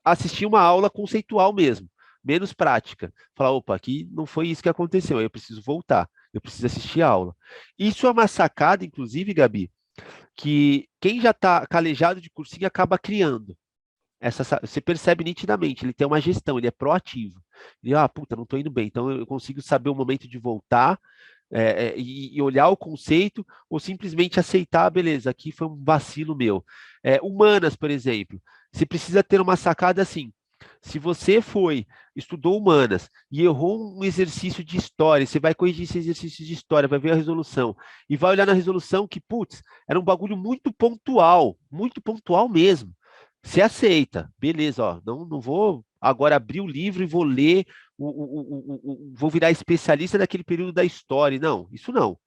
Speaker 1: assistir uma aula conceitual mesmo, menos prática. Falar, aqui não foi isso que aconteceu, aí eu preciso voltar, eu preciso assistir a aula. Isso é uma sacada, inclusive, Gabi, que quem já está calejado de cursinho acaba criando. Você percebe nitidamente, ele tem uma gestão, ele é proativo. Ele, não estou indo bem, então eu consigo saber o momento de voltar e olhar o conceito, ou simplesmente aceitar, beleza, aqui foi um vacilo meu. Humanas, por exemplo, você precisa ter uma sacada assim. Se você estudou humanas e errou um exercício de história, você vai corrigir esse exercício de história, vai ver a resolução, e vai olhar na resolução que, era um bagulho muito pontual mesmo. Você aceita, beleza, ó, não vou agora abrir o livro e vou ler, vou virar especialista daquele período da história. Não, isso não.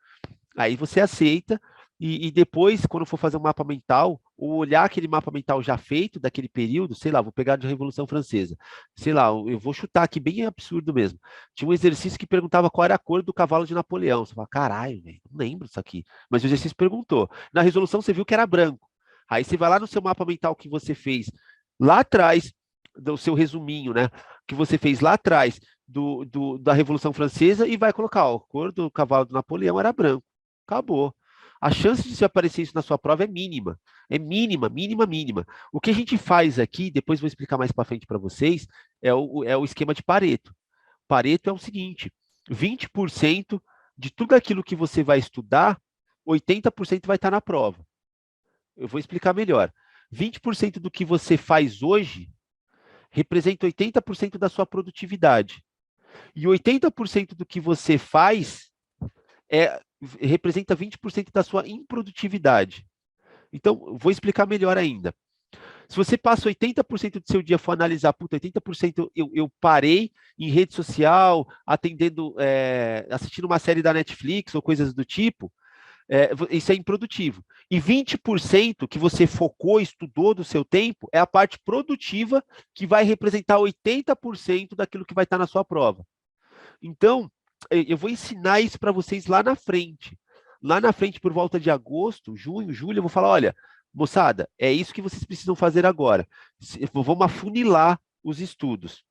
Speaker 1: Aí você aceita e depois, quando for fazer um mapa mental, ou olhar aquele mapa mental já feito daquele período, sei lá, vou pegar de Revolução Francesa, sei lá, eu vou chutar aqui bem absurdo mesmo. Tinha um exercício que perguntava qual era a cor do cavalo de Napoleão. Você fala, caralho, velho, não lembro disso aqui. Mas o exercício perguntou. Na resolução você viu que era branco. Aí você vai lá no seu mapa mental que você fez lá atrás, do seu resuminho, né? Que você fez lá atrás da Revolução Francesa e vai colocar, ó, a cor do cavalo do Napoleão era branco. Acabou. A chance de se aparecer isso na sua prova é mínima. É mínima, mínima, mínima. O que a gente faz aqui, depois vou explicar mais para frente para vocês, é o esquema de Pareto. Pareto é o seguinte: 20% de tudo aquilo que você vai estudar, 80% vai estar na prova. Eu vou explicar melhor. 20% do que você faz hoje representa 80% da sua produtividade. E 80% do que você faz representa 20% da sua improdutividade. Então, vou explicar melhor ainda. Se você passa 80% do seu dia for analisar, puta, 80% eu parei em rede social, atendendo, assistindo uma série da Netflix ou coisas do tipo, isso é improdutivo. E 20% que você focou, estudou do seu tempo, é a parte produtiva que vai representar 80% daquilo que vai estar na sua prova. Então, eu vou ensinar isso para vocês lá na frente. Lá na frente, por volta de agosto, junho, julho, eu vou falar, olha, moçada, é isso que vocês precisam fazer agora. Vamos afunilar os estudos.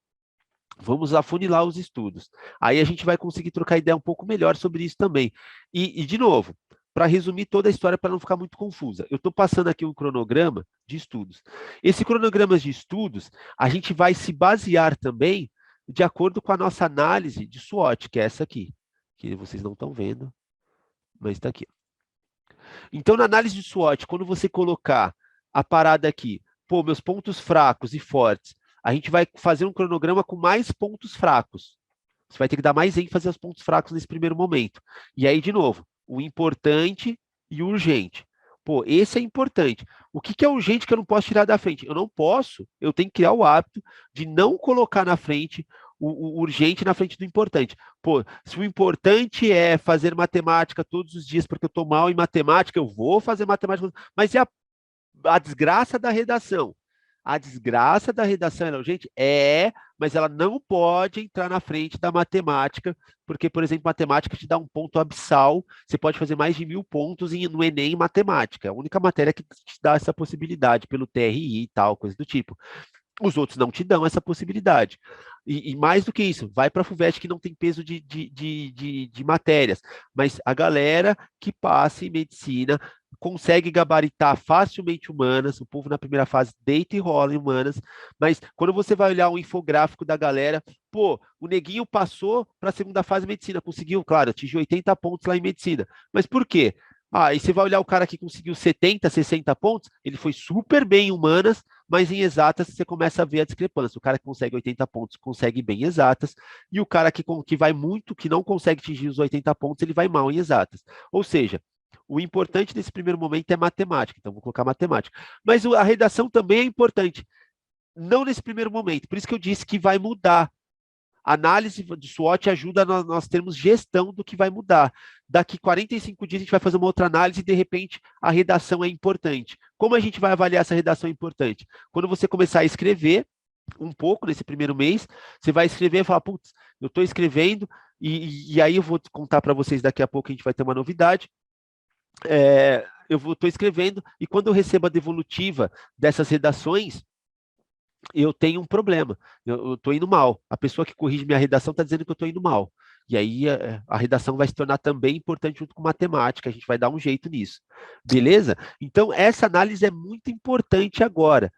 Speaker 1: Vamos afunilar os estudos. Aí a gente vai conseguir trocar ideia um pouco melhor sobre isso também. E de novo, para resumir toda a história, para não ficar muito confusa, eu estou passando aqui um cronograma de estudos. Esse cronograma de estudos, a gente vai se basear também de acordo com a nossa análise de SWOT, que é essa aqui, que vocês não estão vendo, mas está aqui. Então, na análise de SWOT, quando você colocar a parada aqui, pô, meus pontos fracos e fortes, a gente vai fazer um cronograma com mais pontos fracos. Você vai ter que dar mais ênfase aos pontos fracos nesse primeiro momento. E aí, de novo, o importante e o urgente. Pô, esse é importante. O que é urgente que eu não posso tirar da frente? Eu não posso, eu tenho que criar o hábito de não colocar na frente o urgente na frente do importante. Pô, se o importante é fazer matemática todos os dias porque eu estou mal em matemática, eu vou fazer matemática, mas e a desgraça da redação? A desgraça da redação é urgente? Mas ela não pode entrar na frente da matemática, porque, por exemplo, matemática te dá um ponto abissal, você pode fazer mais de 1000 pontos no Enem em matemática, é a única matéria que te dá essa possibilidade, pelo TRI e tal, coisa do tipo. Os outros não te dão essa possibilidade. E mais do que isso, vai para a FUVEST que não tem peso de matérias, mas a galera que passa em medicina consegue gabaritar facilmente humanas, o povo na primeira fase deita e rola em humanas, mas quando você vai olhar o infográfico da galera, pô, o neguinho passou para a segunda fase de medicina, conseguiu, claro, atingiu 80 pontos lá em medicina, mas por quê? E você vai olhar o cara que conseguiu 70, 60 pontos, ele foi super bem em humanas, mas em exatas você começa a ver a discrepância. O cara que consegue 80 pontos consegue bem em exatas, e o cara que vai muito, que não consegue atingir os 80 pontos, ele vai mal em exatas. Ou seja, o importante nesse primeiro momento é matemática, então vou colocar matemática. Mas a redação também é importante, não nesse primeiro momento, por isso que eu disse que vai mudar. A análise de SWOT ajuda nós termos gestão do que vai mudar. Daqui 45 dias a gente vai fazer uma outra análise e, de repente, a redação é importante. Como a gente vai avaliar essa redação importante? Quando você começar a escrever um pouco nesse primeiro mês, você vai escrever e falar, putz, eu estou escrevendo, e aí eu vou contar para vocês daqui a pouco, a gente vai ter uma novidade. Eu estou escrevendo, e quando eu recebo a devolutiva dessas redações, eu tenho um problema, eu estou indo mal. A pessoa que corrige minha redação está dizendo que eu estou indo mal. E aí a redação vai se tornar também importante junto com matemática, a gente vai dar um jeito nisso. Beleza? Então, essa análise é muito importante agora.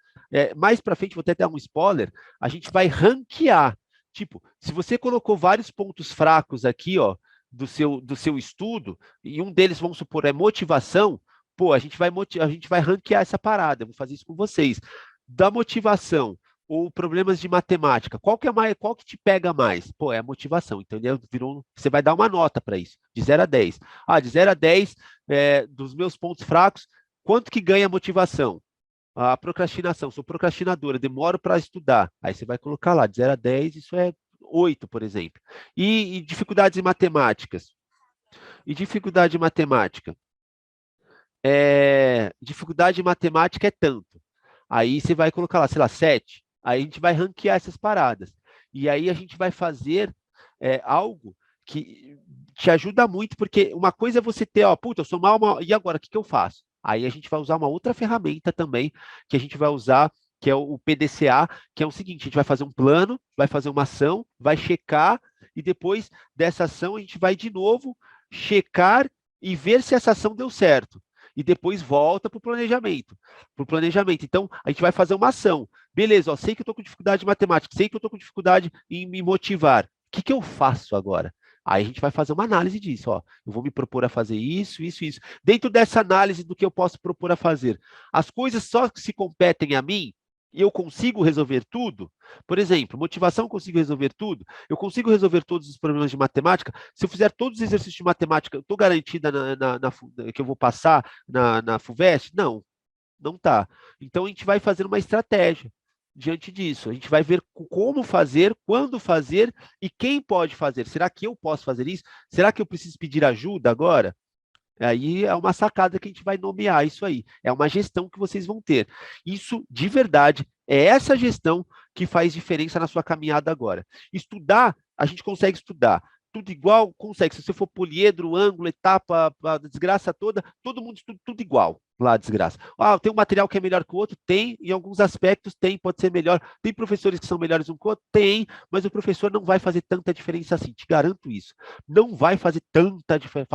Speaker 1: Mais para frente, vou até dar um spoiler, a gente vai ranquear. Tipo, se você colocou vários pontos fracos aqui, ó, do seu estudo, e um deles, vamos supor, é motivação, pô, a gente vai ranquear essa parada, eu vou fazer isso com vocês. Da motivação ou problemas de matemática, qual que te pega mais? Pô, é a motivação, entendeu? Você vai dar uma nota para isso, de 0 a 10. De 0 a 10, dos meus pontos fracos, quanto que ganha a motivação? A procrastinação, sou procrastinadora, demoro para estudar. Aí você vai colocar lá, de 0 a 10, isso é 8, por exemplo. E dificuldades em matemáticas? E dificuldade em matemática? Dificuldade em matemática é tanto. Aí você vai colocar lá, sei lá, 7. Aí a gente vai ranquear essas paradas. E aí a gente vai fazer algo que te ajuda muito, porque uma coisa é você ter, ó, puta, eu sou mal, e agora, o que eu faço? Aí a gente vai usar uma outra ferramenta também, que a gente vai usar, que é o PDCA, que é o seguinte, a gente vai fazer um plano, vai fazer uma ação, vai checar, e depois dessa ação a gente vai de novo checar e ver se essa ação deu certo. E depois volta para o planejamento. Então, a gente vai fazer uma ação. Beleza, ó, sei que eu estou com dificuldade de matemática, sei que eu estou com dificuldade em me motivar. O que eu faço agora? Aí a gente vai fazer uma análise disso, ó. Eu vou me propor a fazer isso, isso, isso. Dentro dessa análise do que eu posso propor a fazer, as coisas só que se competem a mim, e eu consigo resolver tudo. Por exemplo, motivação, consigo resolver tudo. Eu consigo resolver todos os problemas de matemática. Se eu fizer todos os exercícios de matemática, eu estou garantida que eu vou passar na FUVEST? Não, não está. Então a gente vai fazer uma estratégia diante disso. A gente vai ver como fazer, quando fazer e quem pode fazer. Será que eu posso fazer isso? Será que eu preciso pedir ajuda agora? Aí é uma sacada que a gente vai nomear isso aí. É uma gestão que vocês vão ter. Isso, de verdade, é essa gestão que faz diferença na sua caminhada agora. Estudar, a gente consegue estudar. Tudo igual, consegue. Se você for poliedro, ângulo, etapa, a desgraça toda, todo mundo estuda tudo igual lá, a desgraça. Ah, tem um material que é melhor que o outro? Tem, em alguns aspectos tem, pode ser melhor. Tem professores que são melhores um que o outro? Tem, mas o professor não vai fazer tanta diferença assim, te garanto isso. Não vai fazer tanta diferença,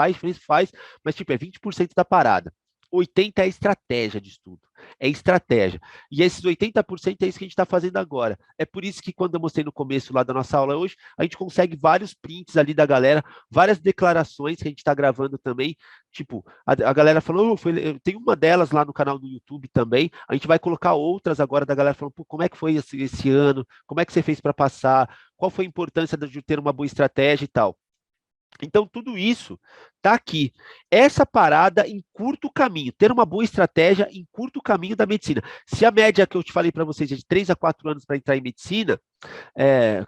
Speaker 1: faz, mas tipo, é 20% da parada. 80% é estratégia de estudo, é estratégia. E esses 80% é isso que a gente está fazendo agora. É por isso que quando eu mostrei no começo lá da nossa aula hoje, a gente consegue vários prints ali da galera, várias declarações que a gente está gravando também. Tipo, a galera falou, tem uma delas lá no canal do YouTube também. A gente vai colocar outras agora da galera falando, como é que foi esse ano? Como é que você fez para passar? Qual foi a importância de ter uma boa estratégia e tal? Então, tudo isso está aqui. Essa parada em curto caminho, ter uma boa estratégia em curto caminho da medicina. Se a média que eu te falei para vocês é de 3 a 4 anos para entrar em medicina,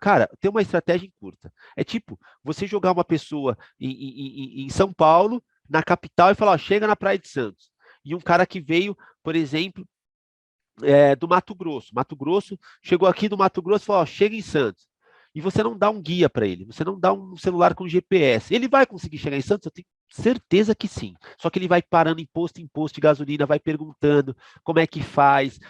Speaker 1: cara, ter uma estratégia em curta. É tipo, você jogar uma pessoa em São Paulo, na capital, e falar, ó, chega na Praia de Santos. E um cara que veio, por exemplo, do Mato Grosso. Mato Grosso, chegou aqui do Mato Grosso e falou, ó, chega em Santos. E você não dá um guia para ele, você não dá um celular com GPS. Ele vai conseguir chegar em Santos? Eu tenho certeza que sim. Só que ele vai parando em posto de gasolina, vai perguntando como é que faz,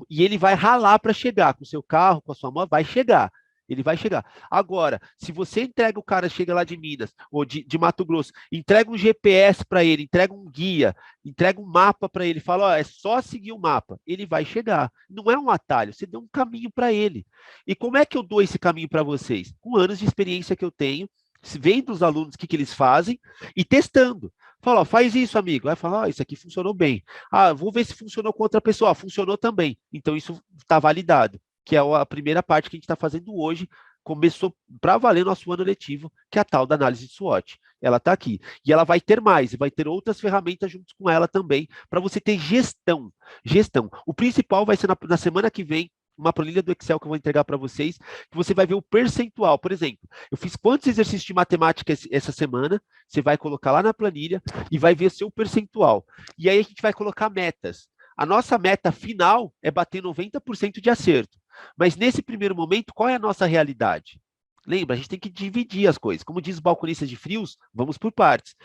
Speaker 1: e ele vai ralar para chegar com o seu carro, com a sua moto, vai chegar. Ele vai chegar. Agora, se você entrega o cara, chega lá de Minas, ou de Mato Grosso, entrega um GPS para ele, entrega um guia, entrega um mapa para ele, fala, ó, é só seguir o mapa, ele vai chegar. Não é um atalho, você deu um caminho para ele. E como é que eu dou esse caminho para vocês? Com anos de experiência que eu tenho, vendo os alunos o que eles fazem e testando. Fala, ó, faz isso, amigo. Vai falar, ó, isso aqui funcionou bem. Ah, vou ver se funcionou com outra pessoa. Funcionou também. Então, isso está validado, que é a primeira parte que a gente está fazendo hoje. Começou para valer nosso ano letivo, que é a tal da análise de SWOT. Ela está aqui. E ela vai ter mais, vai ter outras ferramentas junto com ela também, para você ter gestão. Gestão. O principal vai ser na semana que vem, uma planilha do Excel que eu vou entregar para vocês, que você vai ver o percentual. Por exemplo, eu fiz quantos exercícios de matemática essa semana, você vai colocar lá na planilha e vai ver seu percentual. E aí a gente vai colocar metas. A nossa meta final é bater 90% de acerto. Mas nesse primeiro momento, qual é a nossa realidade? Lembra, a gente tem que dividir as coisas. Como diz o balconista de frios, vamos por partes.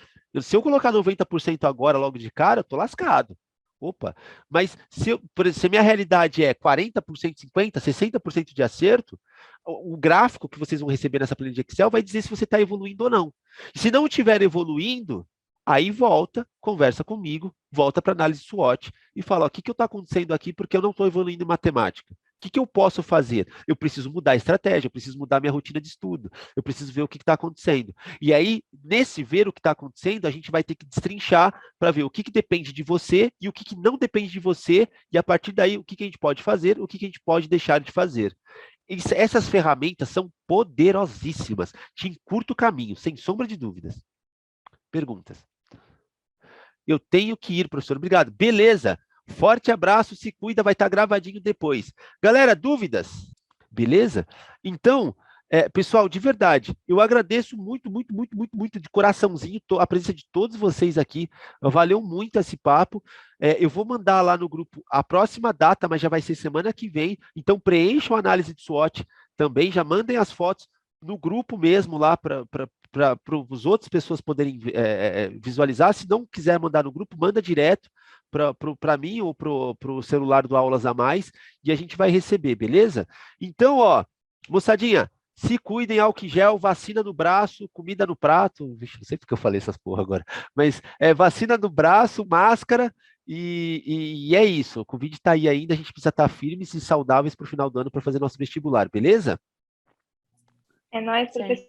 Speaker 1: Se eu colocar 90% agora, logo de cara, eu estou lascado. Opa, mas se a minha realidade é 40%, 50%, 60% de acerto, o gráfico que vocês vão receber nessa planilha de Excel vai dizer se você está evoluindo ou não. E se não estiver evoluindo, aí volta, conversa comigo, volta para análise SWOT e fala, ó, o que está acontecendo aqui porque eu não estou evoluindo em matemática? O que eu posso fazer? Eu preciso mudar a estratégia, eu preciso mudar minha rotina de estudo, eu preciso ver o que está acontecendo. E aí, nesse ver o que está acontecendo, a gente vai ter que destrinchar para ver o que depende de você e o que não depende de você, e a partir daí, o que a gente pode fazer, o que a gente pode deixar de fazer. Essas ferramentas são poderosíssimas, te encurta o caminho, sem sombra de dúvidas. Perguntas? Eu tenho que ir, professor. Obrigado. Beleza. Forte abraço, se cuida, vai estar gravadinho depois. Galera, dúvidas? Beleza? Então, pessoal, de verdade, eu agradeço muito, muito, muito, muito, muito de coraçãozinho a presença de todos vocês aqui. Valeu muito esse papo. Eu vou mandar lá no grupo a próxima data, mas já vai ser semana que vem. Então, preencham a análise de SWOT também, já mandem as fotos no grupo mesmo lá para as outras pessoas poderem visualizar. Se não quiser mandar no grupo, manda direto para mim ou para o celular do Aulas a Mais e a gente vai receber, beleza? Então, ó, moçadinha, se cuidem, álcool gel, vacina no braço, comida no prato. Vixe, não sei porque eu falei essas porra agora, mas vacina no braço, máscara. E é isso, o Covid está aí ainda, a gente precisa estar firmes e saudáveis para o final do ano para fazer nosso vestibular, beleza?
Speaker 4: É nóis, professor.